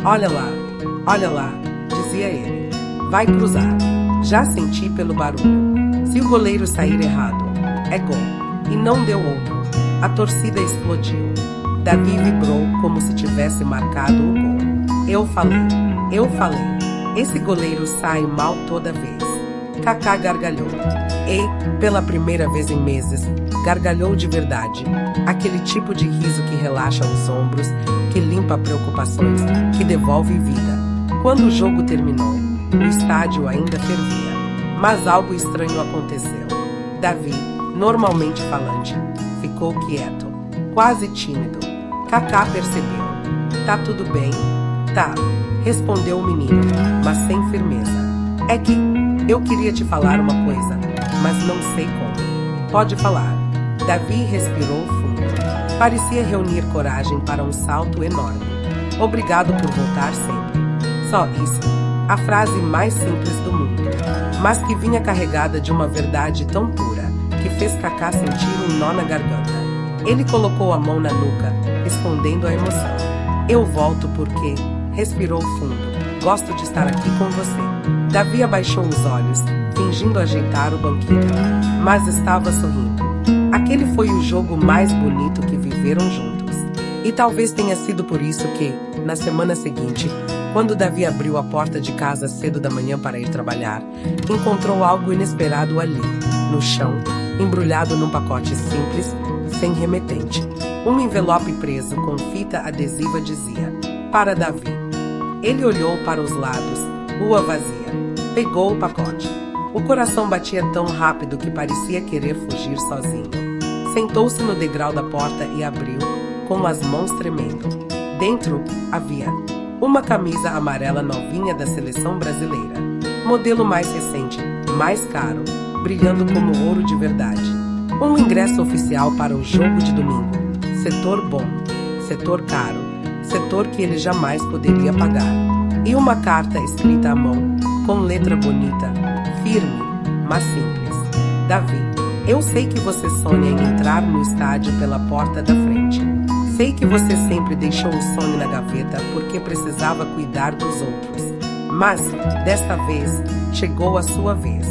Olha lá, dizia ele. Vai cruzar. Já senti pelo barulho. Se o goleiro sair errado, é gol. E não deu outro. A torcida explodiu. Davi vibrou como se tivesse marcado o gol. Eu falei. Esse goleiro sai mal toda vez. Kaká gargalhou. E, pela primeira vez em meses, gargalhou de verdade. Aquele tipo de riso que relaxa os ombros, que limpa preocupações, que devolve vida. Quando o jogo terminou, o estádio ainda fervia. Mas algo estranho aconteceu. Davi, normalmente falante, ficou quieto, quase tímido. Kaká percebeu. Tá tudo bem? Tá, respondeu o menino, mas sem firmeza. É que eu queria te falar uma coisa, mas não sei como. Pode falar. Davi respirou fundo. Parecia reunir coragem para um salto enorme. Obrigado por voltar sempre. Só isso. A frase mais simples do mundo, mas que vinha carregada de uma verdade tão pura, que fez Kaká sentir um nó na garganta. Ele colocou a mão na nuca, escondendo a emoção. Eu volto porque... Respirou fundo. Gosto de estar aqui com você. Davi abaixou os olhos, fingindo ajeitar o banquinho. Mas estava sorrindo. Aquele foi o jogo mais bonito que viveram juntos. E talvez tenha sido por isso que, na semana seguinte, quando Davi abriu a porta de casa cedo da manhã para ir trabalhar, encontrou algo inesperado ali, no chão, embrulhado num pacote simples, sem remetente. Um envelope preso com fita adesiva dizia: para Davi. Ele olhou para os lados, rua vazia. Pegou o pacote. O coração batia tão rápido que parecia querer fugir sozinho. Sentou-se no degrau da porta e abriu, com as mãos tremendo. Dentro, havia uma camisa amarela novinha da seleção brasileira. Modelo mais recente, mais caro, brilhando como ouro de verdade. Um ingresso oficial para o jogo de domingo. Setor bom, setor caro. Setor que ele jamais poderia pagar. E uma carta escrita à mão, com letra bonita, firme, mas simples. Davi, eu sei que você sonha em entrar no estádio pela porta da frente. Sei que você sempre deixou o sonho na gaveta porque precisava cuidar dos outros. Mas, desta vez, chegou a sua vez.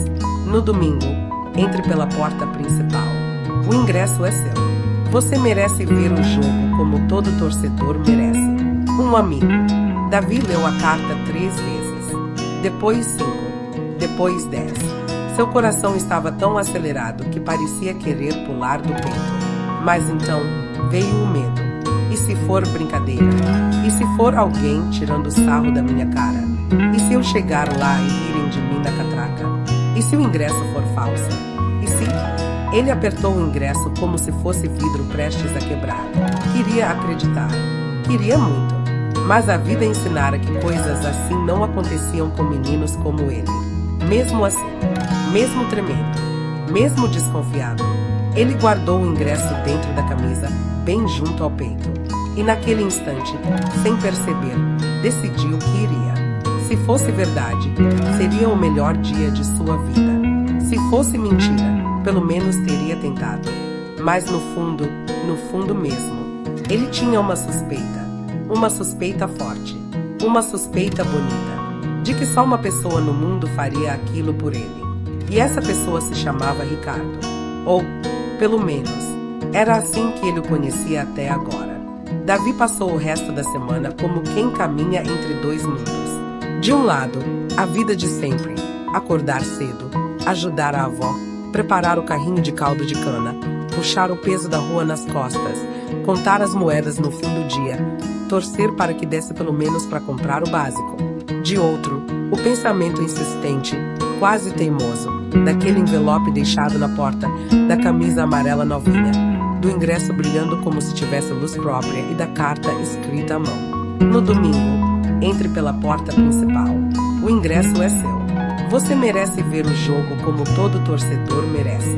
No domingo, entre pela porta principal. O ingresso é seu. Você merece ver o jogo como todo torcedor merece. Um amigo. Davi leu a carta 3 vezes. Depois 5. Depois 10. Seu coração estava tão acelerado que parecia querer pular do peito. Mas então, veio o medo. E se for brincadeira? E se for alguém tirando sarro da minha cara? E se eu chegar lá e rirem de mim na catraca? E se o ingresso for falso? E se... Ele apertou o ingresso como se fosse vidro prestes a quebrar. Queria acreditar. Queria muito. Mas a vida ensinara que coisas assim não aconteciam com meninos como ele. Mesmo assim, mesmo tremendo, mesmo desconfiado, ele guardou o ingresso dentro da camisa, bem junto ao peito. E naquele instante, sem perceber, decidiu que iria. Se fosse verdade, seria o melhor dia de sua vida. Se fosse mentira, pelo menos teria tentado. Mas no fundo mesmo, ele tinha uma suspeita forte, uma suspeita bonita, de que só uma pessoa no mundo faria aquilo por ele. E essa pessoa se chamava Ricardo. Ou, pelo menos, era assim que ele o conhecia até agora. Davi passou o resto da semana como quem caminha entre dois mundos. De um lado, a vida de sempre, acordar cedo, ajudar a avó, preparar o carrinho de caldo de cana, puxar o peso da rua nas costas, contar as moedas no fim do dia, torcer para que desse pelo menos para comprar o básico. De outro, o pensamento insistente, quase teimoso, daquele envelope deixado na porta, da camisa amarela novinha, do ingresso brilhando como se tivesse luz própria e da carta escrita à mão. No domingo, entre pela porta principal. O ingresso é seu. Você merece ver o jogo como todo torcedor merece.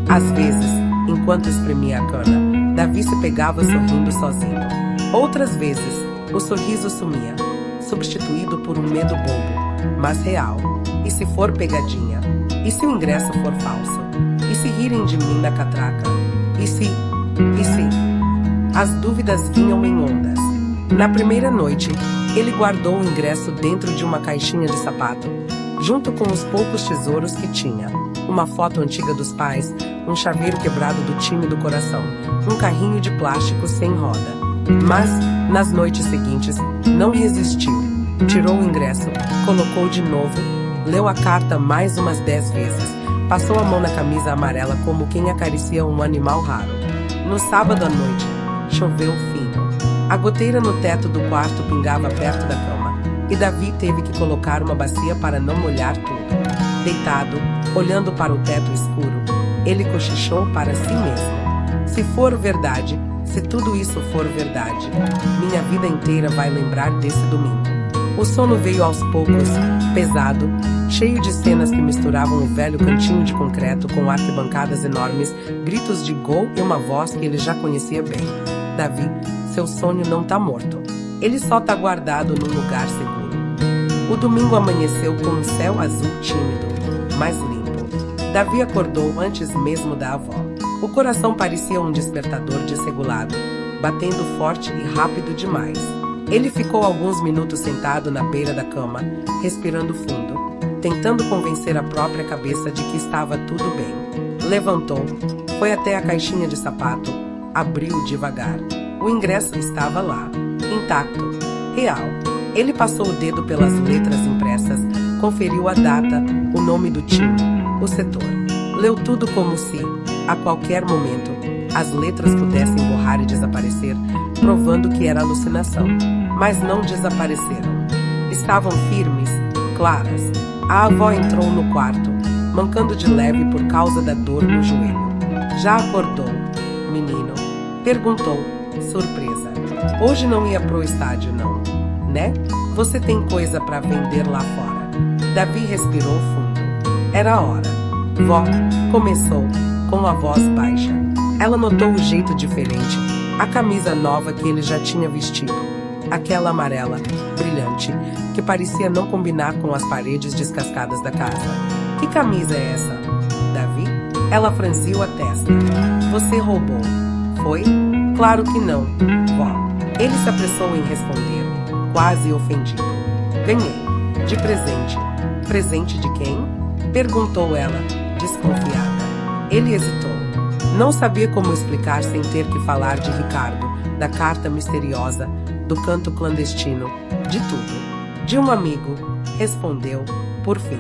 Às vezes, enquanto espremia a cana, Davi se pegava sorrindo sozinho. Outras vezes, o sorriso sumia, substituído por um medo bobo, mas real. E se for pegadinha? E se o ingresso for falso? E se rirem de mim na catraca? E se? As dúvidas vinham em ondas. Na primeira noite, ele guardou o ingresso dentro de uma caixinha de sapato, junto com os poucos tesouros que tinha. Uma foto antiga dos pais, um chaveiro quebrado do time do coração, um carrinho de plástico sem roda. Mas, nas noites seguintes, não resistiu. Tirou o ingresso, colocou de novo, leu a carta mais umas 10 vezes, passou a mão na camisa amarela como quem acaricia um animal raro. No sábado à noite, choveu fino. A goteira no teto do quarto pingava perto da cama, e Davi teve que colocar uma bacia para não molhar tudo. Deitado, olhando para o teto escuro, ele cochichou para si mesmo. Se for verdade, se tudo isso for verdade, minha vida inteira vai lembrar desse domingo. O sono veio aos poucos, pesado, cheio de cenas que misturavam o velho cantinho de concreto com arquibancadas enormes, gritos de gol e uma voz que ele já conhecia bem. Davi, seu sonho não tá morto. Ele só tá guardado num lugar seguro. O domingo amanheceu com um céu azul tímido, mas limpo. Davi acordou antes mesmo da avó. O coração parecia um despertador desregulado, batendo forte e rápido demais. Ele ficou alguns minutos sentado na beira da cama, respirando fundo, tentando convencer a própria cabeça de que estava tudo bem. Levantou, foi até a caixinha de sapato, abriu devagar. O ingresso estava lá, intacto, real. Ele passou o dedo pelas letras impressas, conferiu a data, o nome do time, o setor. Leu tudo como se, a qualquer momento, as letras pudessem borrar e desaparecer, provando que era alucinação. Mas não desapareceram. Estavam firmes, claras. A avó entrou no quarto, mancando de leve por causa da dor no joelho. Já acordou, menino? Perguntou, surpresa. Hoje não ia pro estádio, não, né? Você tem coisa pra vender lá fora. Davi respirou fundo. Era a hora. Vó, começou, com a voz baixa. Ela notou o jeito diferente, a camisa nova que ele já tinha vestido. Aquela amarela, brilhante, que parecia não combinar com as paredes descascadas da casa. Que camisa é essa, Davi? Ela franziu a testa. Você roubou, foi? Claro que não, vó. Ele se apressou em responder, quase ofendido. Ganhei, de presente. Presente de quem? Perguntou ela, desconfiada. Ele hesitou. Não sabia como explicar sem ter que falar de Ricardo, da carta misteriosa, do canto clandestino, de tudo. De um amigo, respondeu, por fim.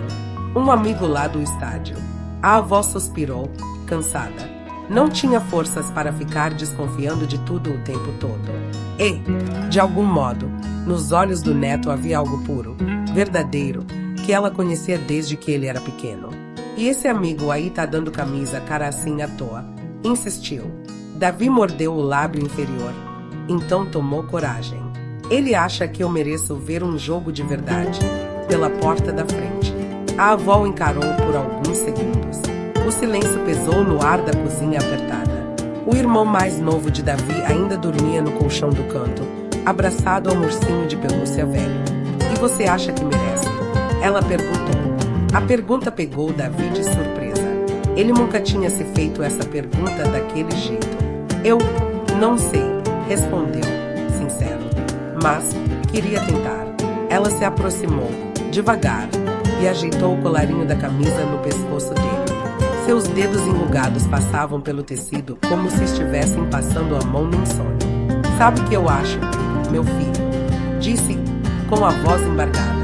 Um amigo lá do estádio. A avó suspirou, cansada. Não tinha forças para ficar desconfiando de tudo o tempo todo. E, de algum modo, nos olhos do neto havia algo puro, verdadeiro, que ela conhecia desde que ele era pequeno. E esse amigo aí tá dando camisa cara assim à toa. Insistiu. Davi mordeu o lábio inferior. Então tomou coragem. Ele acha que eu mereço ver um jogo de verdade, pela porta da frente. A avó o encarou por alguns segundos. O silêncio pesou no ar da cozinha apertada. O irmão mais novo de Davi ainda dormia no colchão do canto, abraçado ao ursinho de pelúcia velho. E você acha que merece? Ela perguntou. A pergunta pegou Davi de surpresa. Ele nunca tinha se feito essa pergunta daquele jeito. Eu não sei, respondeu, sincero. Mas queria tentar. Ela se aproximou, devagar, e ajeitou o colarinho da camisa no pescoço dele. Seus dedos enrugados passavam pelo tecido como se estivessem passando a mão num sonho. Sabe o que eu acho, meu filho? Disse, com a voz embargada.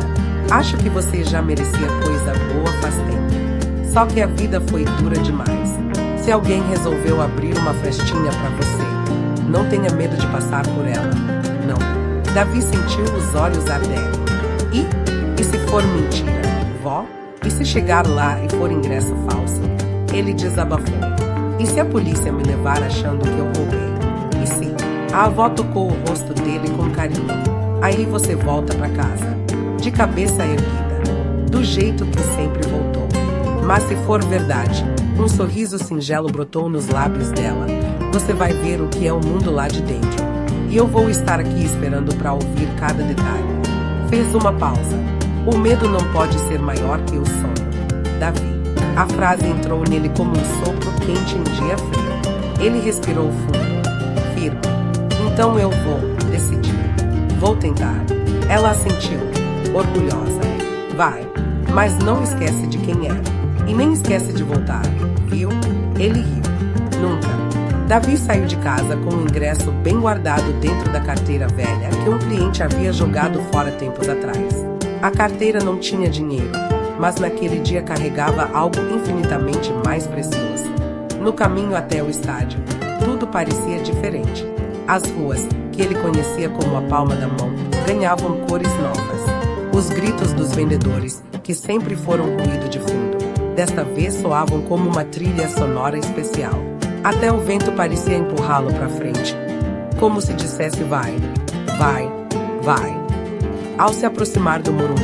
Acho que você já merecia coisa boa faz tempo. Só que a vida foi dura demais. Se alguém resolveu abrir uma frestinha pra você, não tenha medo de passar por ela. Não. Davi sentiu os olhos arderem. E se for mentira, vó? E se chegar lá e for ingresso falso? Ele desabafou. E se a polícia me levar achando que eu roubei? E se? A avó tocou o rosto dele com carinho. Aí você volta pra casa, de cabeça erguida, do jeito que sempre voltou. Mas se for verdade, um sorriso singelo brotou nos lábios dela. Você vai ver o que é o mundo lá de dentro. E eu vou estar aqui esperando pra ouvir cada detalhe. Fez uma pausa. O medo não pode ser maior que o sono. Davi. A frase entrou nele como um sopro quente em dia frio. Ele respirou fundo, firme. Então eu vou, decidir. Vou tentar. Ela assentiu, orgulhosa. Vai, mas não esquece de quem é. E nem esquece de voltar, viu? Ele riu. Nunca. Davi saiu de casa com o ingresso bem guardado dentro da carteira velha que um cliente havia jogado fora tempos atrás. A carteira não tinha dinheiro, mas naquele dia carregava algo infinitamente mais precioso. No caminho até o estádio, tudo parecia diferente. As ruas, que ele conhecia como a palma da mão, ganhavam cores novas. Os gritos dos vendedores, que sempre foram ruído de fundo, desta vez soavam como uma trilha sonora especial. Até o vento parecia empurrá-lo para frente, como se dissesse vai, vai, vai. Ao se aproximar do Morumbi,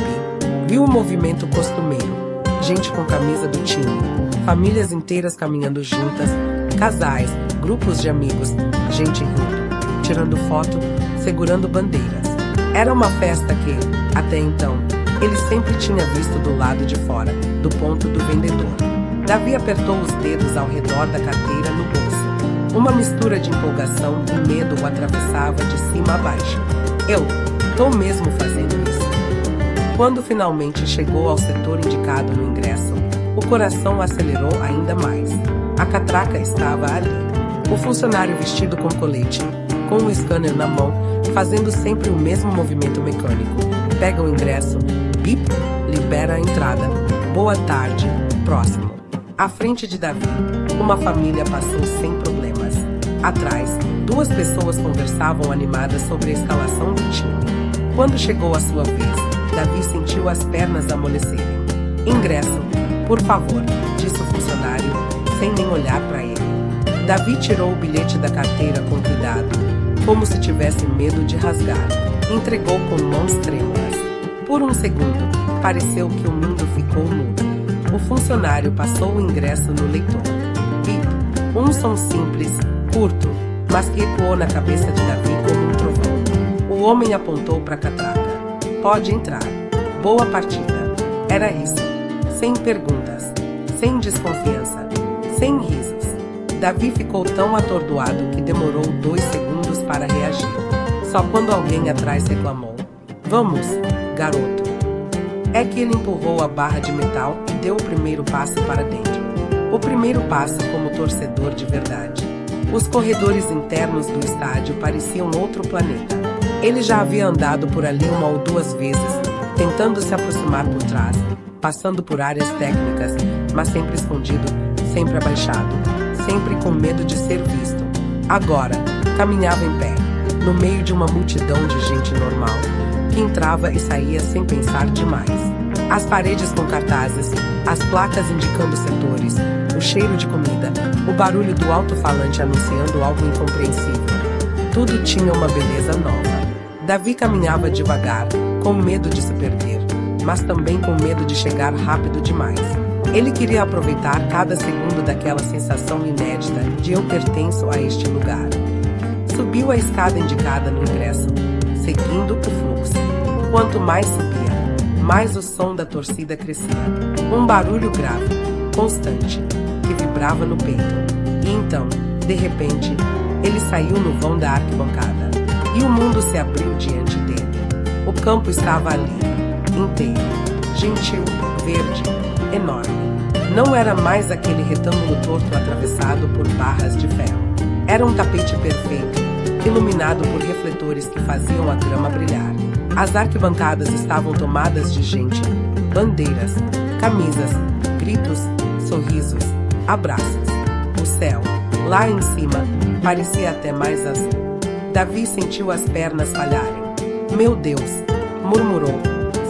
viu o movimento costumeiro, gente com camisa do time, famílias inteiras caminhando juntas, casais, grupos de amigos, gente rindo, tirando foto, segurando bandeiras. Era uma festa que, até então, ele sempre tinha visto do lado de fora, do ponto do vendedor. Davi apertou os dedos ao redor da carteira no bolso. Uma mistura de empolgação e medo o atravessava de cima a baixo. Eu tô mesmo fazendo isso. Quando finalmente chegou ao setor indicado no ingresso, o coração acelerou ainda mais. A catraca estava ali. O funcionário vestido com colete, com o scanner na mão, fazendo sempre o mesmo movimento mecânico. Pega o ingresso, bip, libera a entrada. Boa tarde, próximo. À frente de Davi, uma família passou sem problemas. Atrás, duas pessoas conversavam animadas sobre a escalação do time. Quando chegou a sua vez, Davi sentiu as pernas amolecerem. Ingresso, por favor, disse o funcionário, sem nem olhar para ele. Davi tirou o bilhete da carteira com cuidado, como se tivesse medo de rasgar. Entregou com mãos trêmulas. Por um segundo, pareceu que o mundo ficou mudo. O funcionário passou o ingresso no leitor. Bip, um som simples, curto, mas que ecoou na cabeça de Davi como um trovão. O homem apontou para a catraca. Pode entrar. Boa partida. Era isso. Sem perguntas, sem desconfiança, sem risos. Davi ficou tão atordoado que demorou 2 segundos para reagir. Só quando alguém atrás reclamou. Vamos, garoto. É que ele empurrou a barra de metal e deu o primeiro passo para dentro. O primeiro passo como torcedor de verdade. Os corredores internos do estádio pareciam outro planeta. Ele já havia andado por ali 1 ou 2 vezes, tentando se aproximar por trás, passando por áreas técnicas, mas sempre escondido, sempre abaixado, sempre com medo de ser visto. Agora, caminhava em pé, no meio de uma multidão de gente normal, que entrava e saía sem pensar demais. As paredes com cartazes, as placas indicando setores, o cheiro de comida, o barulho do alto-falante anunciando algo incompreensível. Tudo tinha uma beleza nova. Davi caminhava devagar, com medo de se perder, mas também com medo de chegar rápido demais. Ele queria aproveitar cada segundo daquela sensação inédita de eu pertenço a este lugar. Subiu a escada indicada no ingresso, seguindo o fluxo. Quanto mais subia, mais o som da torcida crescia. Um barulho grave, constante, que vibrava no peito. E então, de repente, ele saiu no vão da arquibancada. E o mundo se abriu diante dele. O campo estava ali, inteiro, gentil, verde, enorme. Não era mais aquele retângulo torto atravessado por barras de ferro. Era um tapete perfeito, iluminado por refletores que faziam a grama brilhar. As arquibancadas estavam tomadas de gente, bandeiras, camisas, gritos, sorrisos, abraços. O céu, lá em cima, parecia até mais azul. Davi sentiu as pernas falharem. Meu Deus, murmurou,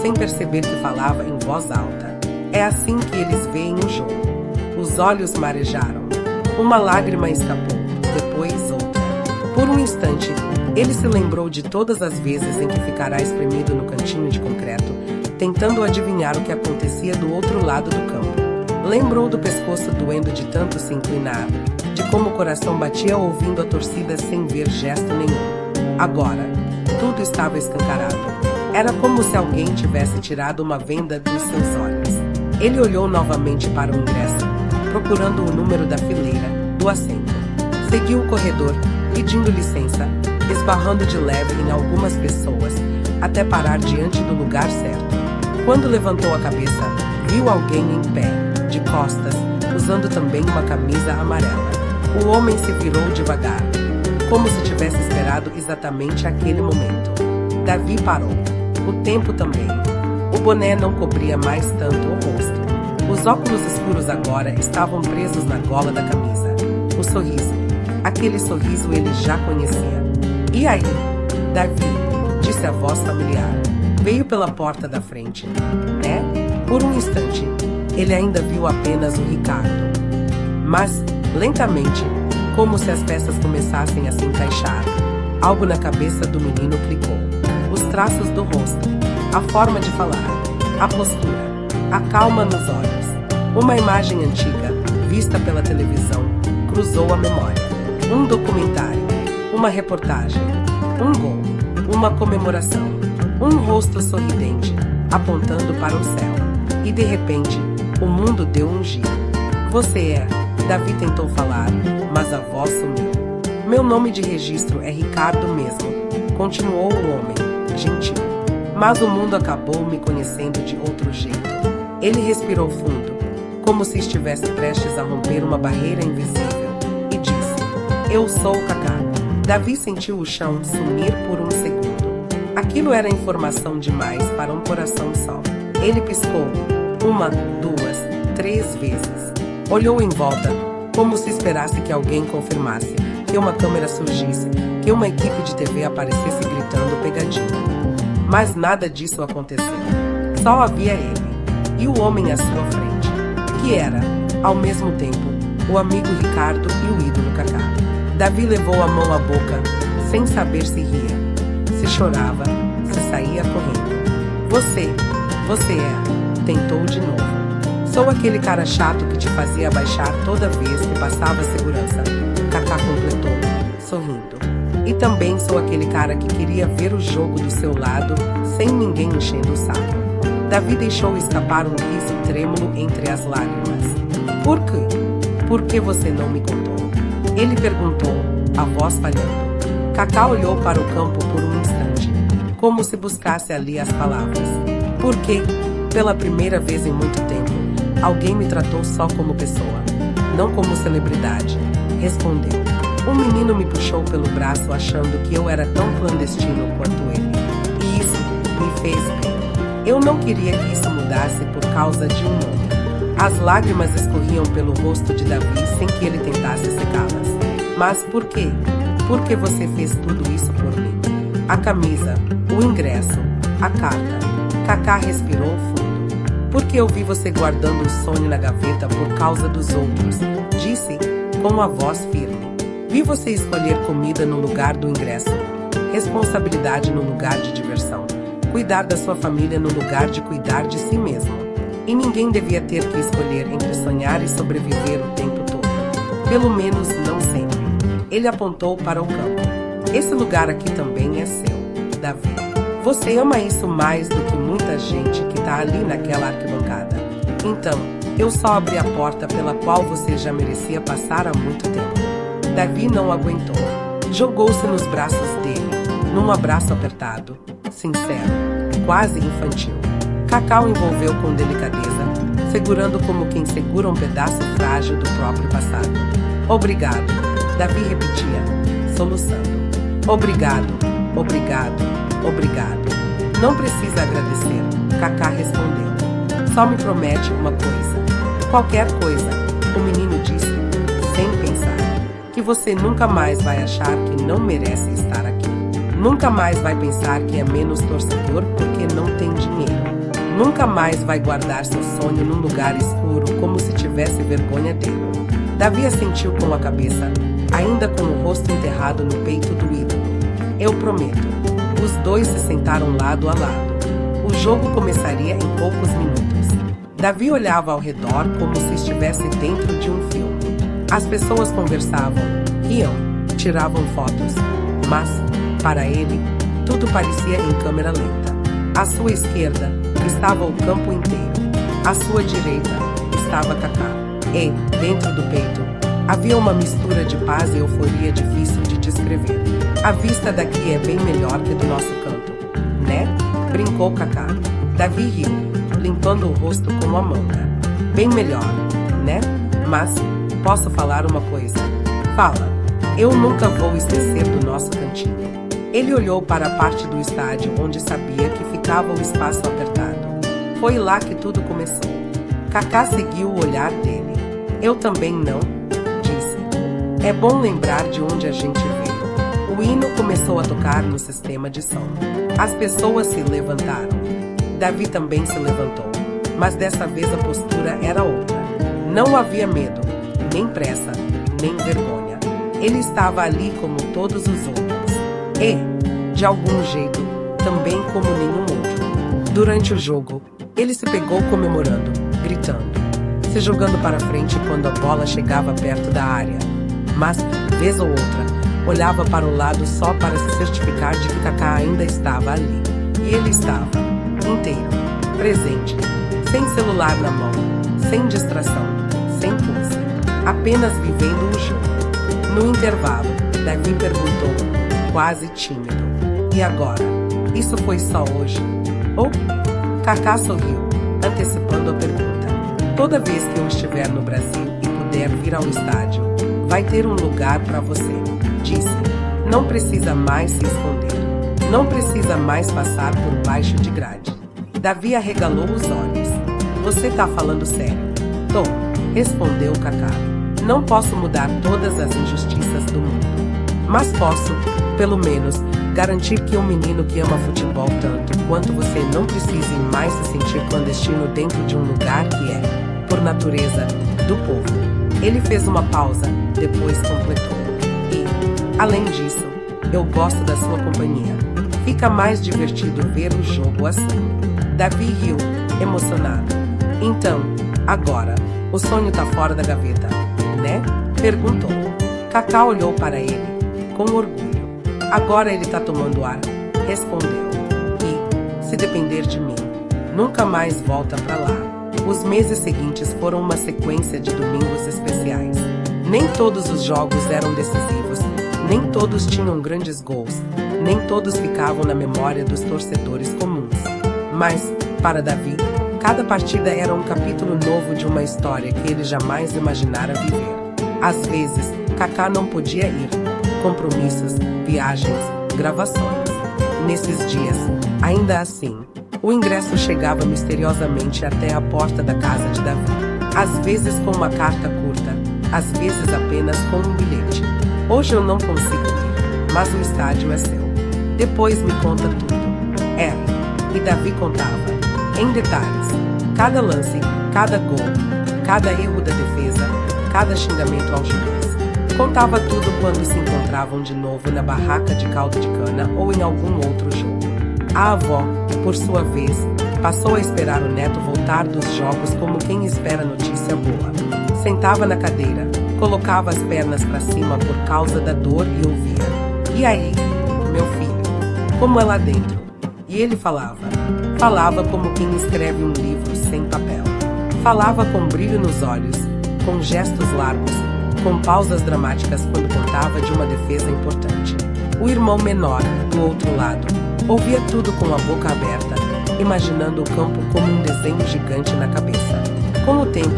sem perceber que falava em voz alta. É assim que eles veem o jogo. Os olhos marejaram. Uma lágrima escapou, depois outra. Por um instante, ele se lembrou de todas as vezes em que ficará espremido no cantinho de concreto, tentando adivinhar o que acontecia do outro lado do campo. Lembrou do pescoço doendo de tanto se inclinar, de como o coração batia ouvindo a torcida sem ver gesto nenhum. Agora, tudo estava escancarado. Era como se alguém tivesse tirado uma venda dos seus olhos. Ele olhou novamente para o ingresso, procurando o número da fileira, do assento. Seguiu o corredor, pedindo licença, esbarrando de leve em algumas pessoas, até parar diante do lugar certo. Quando levantou a cabeça, viu alguém em pé, de costas, usando também uma camisa amarela. O homem se virou devagar, como se tivesse esperado exatamente aquele momento. Davi parou. O tempo também. O boné não cobria mais tanto o rosto. Os óculos escuros agora estavam presos na gola da camisa. O sorriso. Aquele sorriso ele já conhecia. E aí? Davi, disse a voz familiar. Veio pela porta da frente. É? Por um instante, ele ainda viu apenas o Ricardo. Mas, lentamente, como se as peças começassem a se encaixar, algo na cabeça do menino clicou. Os traços do rosto, a forma de falar, a postura, a calma nos olhos. Uma imagem antiga, vista pela televisão, cruzou a memória. Um documentário, uma reportagem, um gol, uma comemoração, um rosto sorridente, apontando para o céu. E de repente, o mundo deu um giro. Você é, Davi tentou falar, mas a voz sumiu. Meu nome de registro é Ricardo mesmo, continuou o homem, gentil. Mas o mundo acabou me conhecendo de outro jeito. Ele respirou fundo, como se estivesse prestes a romper uma barreira invisível, e disse: Eu sou o Kaká. Davi sentiu o chão sumir por um segundo. Aquilo era informação demais para um coração só. Ele piscou, 1, 2, 3 vezes. Olhou em volta, como se esperasse que alguém confirmasse, que uma câmera surgisse, que uma equipe de TV aparecesse gritando pegadinha. Mas nada disso aconteceu. Só havia ele, e o homem à sua frente, que era, ao mesmo tempo, o amigo Ricardo e o ídolo Kaká. Davi levou a mão à boca, sem saber se ria, se chorava, se saía correndo. Você é, tentou de novo. Sou aquele cara chato que te fazia abaixar toda vez que passava a segurança, Kaká completou, sorrindo. E também sou aquele cara que queria ver o jogo do seu lado, sem ninguém enchendo o saco. Davi deixou escapar um riso trêmulo entre as lágrimas. Por quê? Por que você não me contou? Ele perguntou, a voz falhando. Kaká olhou para o campo por um instante, como se buscasse ali as palavras. Porque, pela primeira vez em muito tempo, alguém me tratou só como pessoa, não como celebridade, respondeu. Um menino me puxou pelo braço achando que eu era tão clandestino quanto ele. E isso me fez bem. Eu não queria que isso mudasse por causa de um nome. As lágrimas escorriam pelo rosto de Davi sem que ele tentasse secá-las. Mas por quê? Por que você fez tudo isso por mim? A camisa, o ingresso, a carta. Kaká respirou fundo. Porque eu vi você guardando o sonho na gaveta por causa dos outros, disse, com a voz firme. Vi você escolher comida no lugar do ingresso, responsabilidade no lugar de diversão, cuidar da sua família no lugar de cuidar de si mesmo. E ninguém devia ter que escolher entre sonhar e sobreviver o tempo todo. Pelo menos não sempre. Ele apontou para o campo. Esse lugar aqui também é seu, Davi. Você ama isso mais do que muita gente que tá ali naquela arquibancada. Então, eu só abri a porta pela qual você já merecia passar há muito tempo. Davi não aguentou. Jogou-se nos braços dele, num abraço apertado, sincero, quase infantil. Kaká o envolveu com delicadeza, segurando como quem segura um pedaço frágil do próprio passado. Obrigado, Davi repetia, soluçando. Obrigado, obrigado, obrigado. Não precisa agradecer, Kaká respondeu. Só me promete uma coisa. Qualquer coisa, o menino disse, sem pensar. Que você nunca mais vai achar que não merece estar aqui. Nunca mais vai pensar que é menos torcedor porque não tem dinheiro. Nunca mais vai guardar seu sonho num lugar escuro como se tivesse vergonha dele. Davi assentiu com a cabeça, ainda com o rosto enterrado no peito do ídolo. Eu prometo. Os dois se sentaram lado a lado. O jogo começaria em poucos minutos. Davi olhava ao redor como se estivesse dentro de um filme. As pessoas conversavam, riam, tiravam fotos, mas, para ele, tudo parecia em câmera lenta. À sua esquerda estava o campo inteiro. À sua direita estava Kaká. E, dentro do peito, havia uma mistura de paz e euforia difícil de descrever. A vista daqui é bem melhor que do nosso canto, né? Brincou Kaká. Davi riu, limpando o rosto com a manga. Bem melhor, né? Mas, posso falar uma coisa? Fala. Eu nunca vou esquecer do nosso cantinho. Ele olhou para a parte do estádio onde sabia que ficava o espaço apertado. Foi lá que tudo começou. Kaká seguiu o olhar dele. Eu também não, disse. É bom lembrar de onde a gente veio. O hino começou a tocar no sistema de som. As pessoas se levantaram. Davi também se levantou, mas dessa vez a postura era outra. Não havia medo, nem pressa, nem vergonha. Ele estava ali como todos os outros. E, de algum jeito, também como nenhum outro. Durante o jogo, ele se pegou comemorando, gritando, se jogando para frente quando a bola chegava perto da área. Mas, vez ou outra, olhava para o lado só para se certificar de que Kaká ainda estava ali. E ele estava, inteiro, presente, sem celular na mão, sem distração, sem pulse, apenas vivendo o jogo. No intervalo, Davi perguntou, quase tímido, e agora? Isso foi só hoje? Ou? Kaká sorriu, antecipando a pergunta. Toda vez que eu estiver no Brasil e puder vir ao estádio, vai ter um lugar para você, disse. Não precisa mais se esconder. Não precisa mais passar por baixo de grade. Davi arregalou os olhos. Você tá falando sério? Tô, respondeu Kaká. Não posso mudar todas as injustiças do mundo. Mas posso, pelo menos, garantir que um menino que ama futebol tanto quanto você não precise mais se sentir clandestino dentro de um lugar que é, por natureza, do povo. Ele fez uma pausa, depois completou. E, além disso, eu gosto da sua companhia. Fica mais divertido ver o jogo assim. Davi riu, emocionado. Então, agora, o sonho tá fora da gaveta, né? Perguntou. Kaká olhou para ele, com orgulho. Agora ele tá tomando ar, respondeu. E, se depender de mim, nunca mais volta pra lá. Os meses seguintes foram uma sequência de domingos especiais. Nem todos os jogos eram decisivos, nem todos tinham grandes gols, nem todos ficavam na memória dos torcedores comuns. Mas, para Davi, cada partida era um capítulo novo de uma história que ele jamais imaginara viver. Às vezes, Kaká não podia ir. Compromissos, viagens, gravações. Nesses dias, ainda assim, o ingresso chegava misteriosamente até a porta da casa de Davi. Às vezes com uma carta curta, às vezes apenas com um bilhete. Hoje eu não consigo ir, mas o estádio é seu. Depois me conta tudo. E Davi contava, em detalhes, cada lance, cada gol, cada erro da defesa, cada xingamento ao juiz. Contava tudo quando se encontravam de novo na barraca de caldo de cana ou em algum outro jogo. A avó, por sua vez, Passou a esperar o neto voltar dos jogos como quem espera notícia boa. Sentava na cadeira, colocava as pernas para cima por causa da dor e ouvia: "E aí, meu filho? Como é lá dentro?" E ele falava. Falava como quem escreve um livro sem papel. Falava com brilho nos olhos, com gestos largos, com pausas dramáticas quando contava de uma defesa importante. O irmão menor, do outro lado, ouvia tudo com a boca aberta, imaginando o campo como um desenho gigante na cabeça. Com o tempo,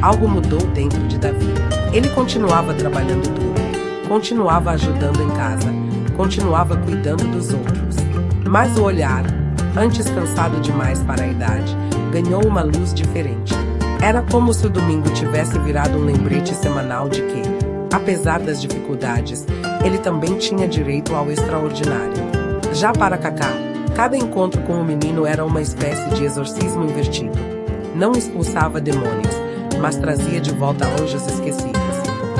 algo mudou dentro de Davi. Ele continuava trabalhando duro, continuava ajudando em casa, continuava cuidando dos outros. Mas o olhar, antes cansado demais para a idade, ganhou uma luz diferente. Era como se o domingo tivesse virado um lembrete semanal de que, apesar das dificuldades, ele também tinha direito ao extraordinário. Já para Kaká, cada encontro com o menino era uma espécie de exorcismo invertido. Não expulsava demônios, mas trazia de volta anjos esquecidos.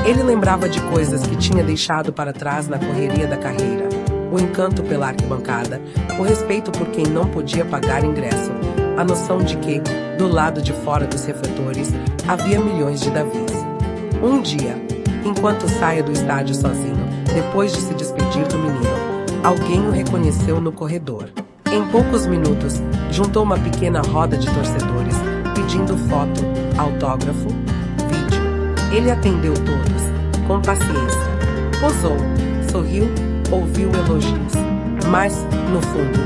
Ele lembrava de coisas que tinha deixado para trás na correria da carreira: o encanto pela arquibancada, o respeito por quem não podia pagar ingresso, a noção de que, do lado de fora dos refletores, havia milhões de Davis. Um dia, enquanto saía do estádio sozinho, depois de se despedir do menino, alguém o reconheceu no corredor. Em poucos minutos, juntou uma pequena roda de torcedores, pedindo foto, autógrafo, vídeo. Ele atendeu todos, com paciência. Posou, sorriu, ouviu elogios. Mas, no fundo,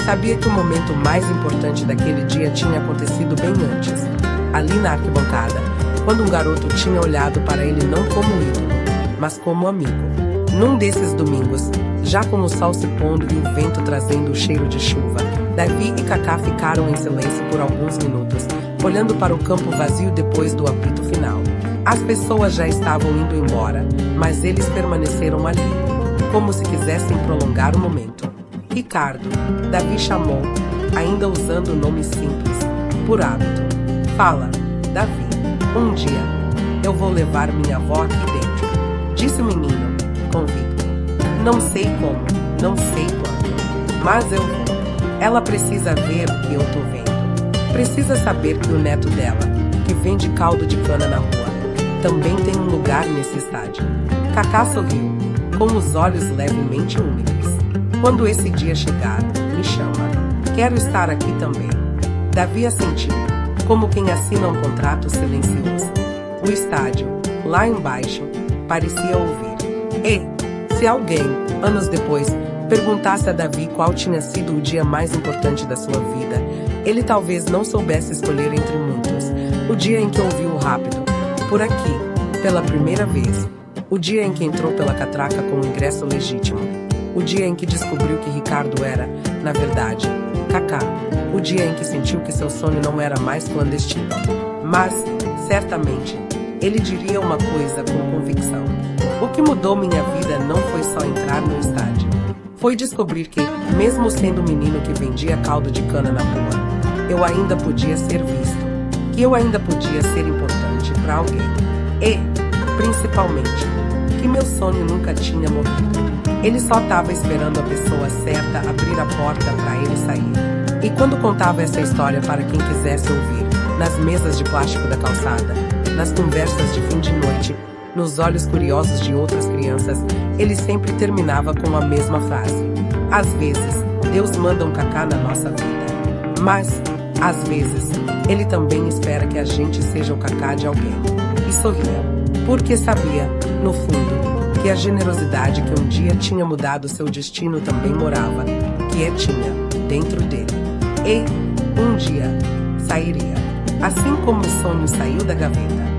sabia que o momento mais importante daquele dia tinha acontecido bem antes. Ali na arquibancada, quando um garoto tinha olhado para ele não como ídolo, mas como amigo. Num desses domingos, já com o sol se pondo e o vento trazendo o cheiro de chuva, Davi e Kaká ficaram em silêncio por alguns minutos, olhando para o campo vazio depois do apito final. As pessoas já estavam indo embora, mas eles permaneceram ali, como se quisessem prolongar o momento. Ricardo, Davi chamou, ainda usando o nome simples, por hábito. Fala, Davi, um dia, eu vou levar minha avó aqui dentro, disse o menino, convicto. Não sei como, não sei quando, mas eu vou. Ela precisa ver o que eu tô vendo. Precisa saber que o neto dela, que vende caldo de cana na rua, também tem um lugar nesse estádio. Kaká sorriu, com os olhos levemente úmidos. Quando esse dia chegar, me chama. Quero estar aqui também. Davi assentiu, como quem assina um contrato silencioso. O estádio, lá embaixo, parecia ouvir. E, se alguém, anos depois, perguntasse a Davi qual tinha sido o dia mais importante da sua vida, ele talvez não soubesse escolher entre muitos. O dia em que ouviu o rápido, por aqui, pela primeira vez. O dia em que entrou pela catraca com o ingresso legítimo. O dia em que descobriu que Ricardo era, na verdade, Kaká. O dia em que sentiu que seu sonho não era mais clandestino. Mas, certamente, ele diria uma coisa com convicção. O que mudou minha vida não foi só entrar no estádio. Foi descobrir que, mesmo sendo um menino que vendia caldo de cana na rua, eu ainda podia ser visto. Que eu ainda podia ser importante para alguém. E, principalmente, que meu sonho nunca tinha morrido. Ele só estava esperando a pessoa certa abrir a porta para ele sair. E quando contava essa história para quem quisesse ouvir, nas mesas de plástico da calçada, nas conversas de fim de noite, nos olhos curiosos de outras crianças, ele sempre terminava com a mesma frase. Às vezes, Deus manda um Kaká na nossa vida. Mas, às vezes, ele também espera que a gente seja o Kaká de alguém. E sorria, porque sabia, no fundo, que a generosidade que um dia tinha mudado seu destino também morava, quietinha, dentro dele. E, um dia, sairia. Assim como o sonho saiu da gaveta.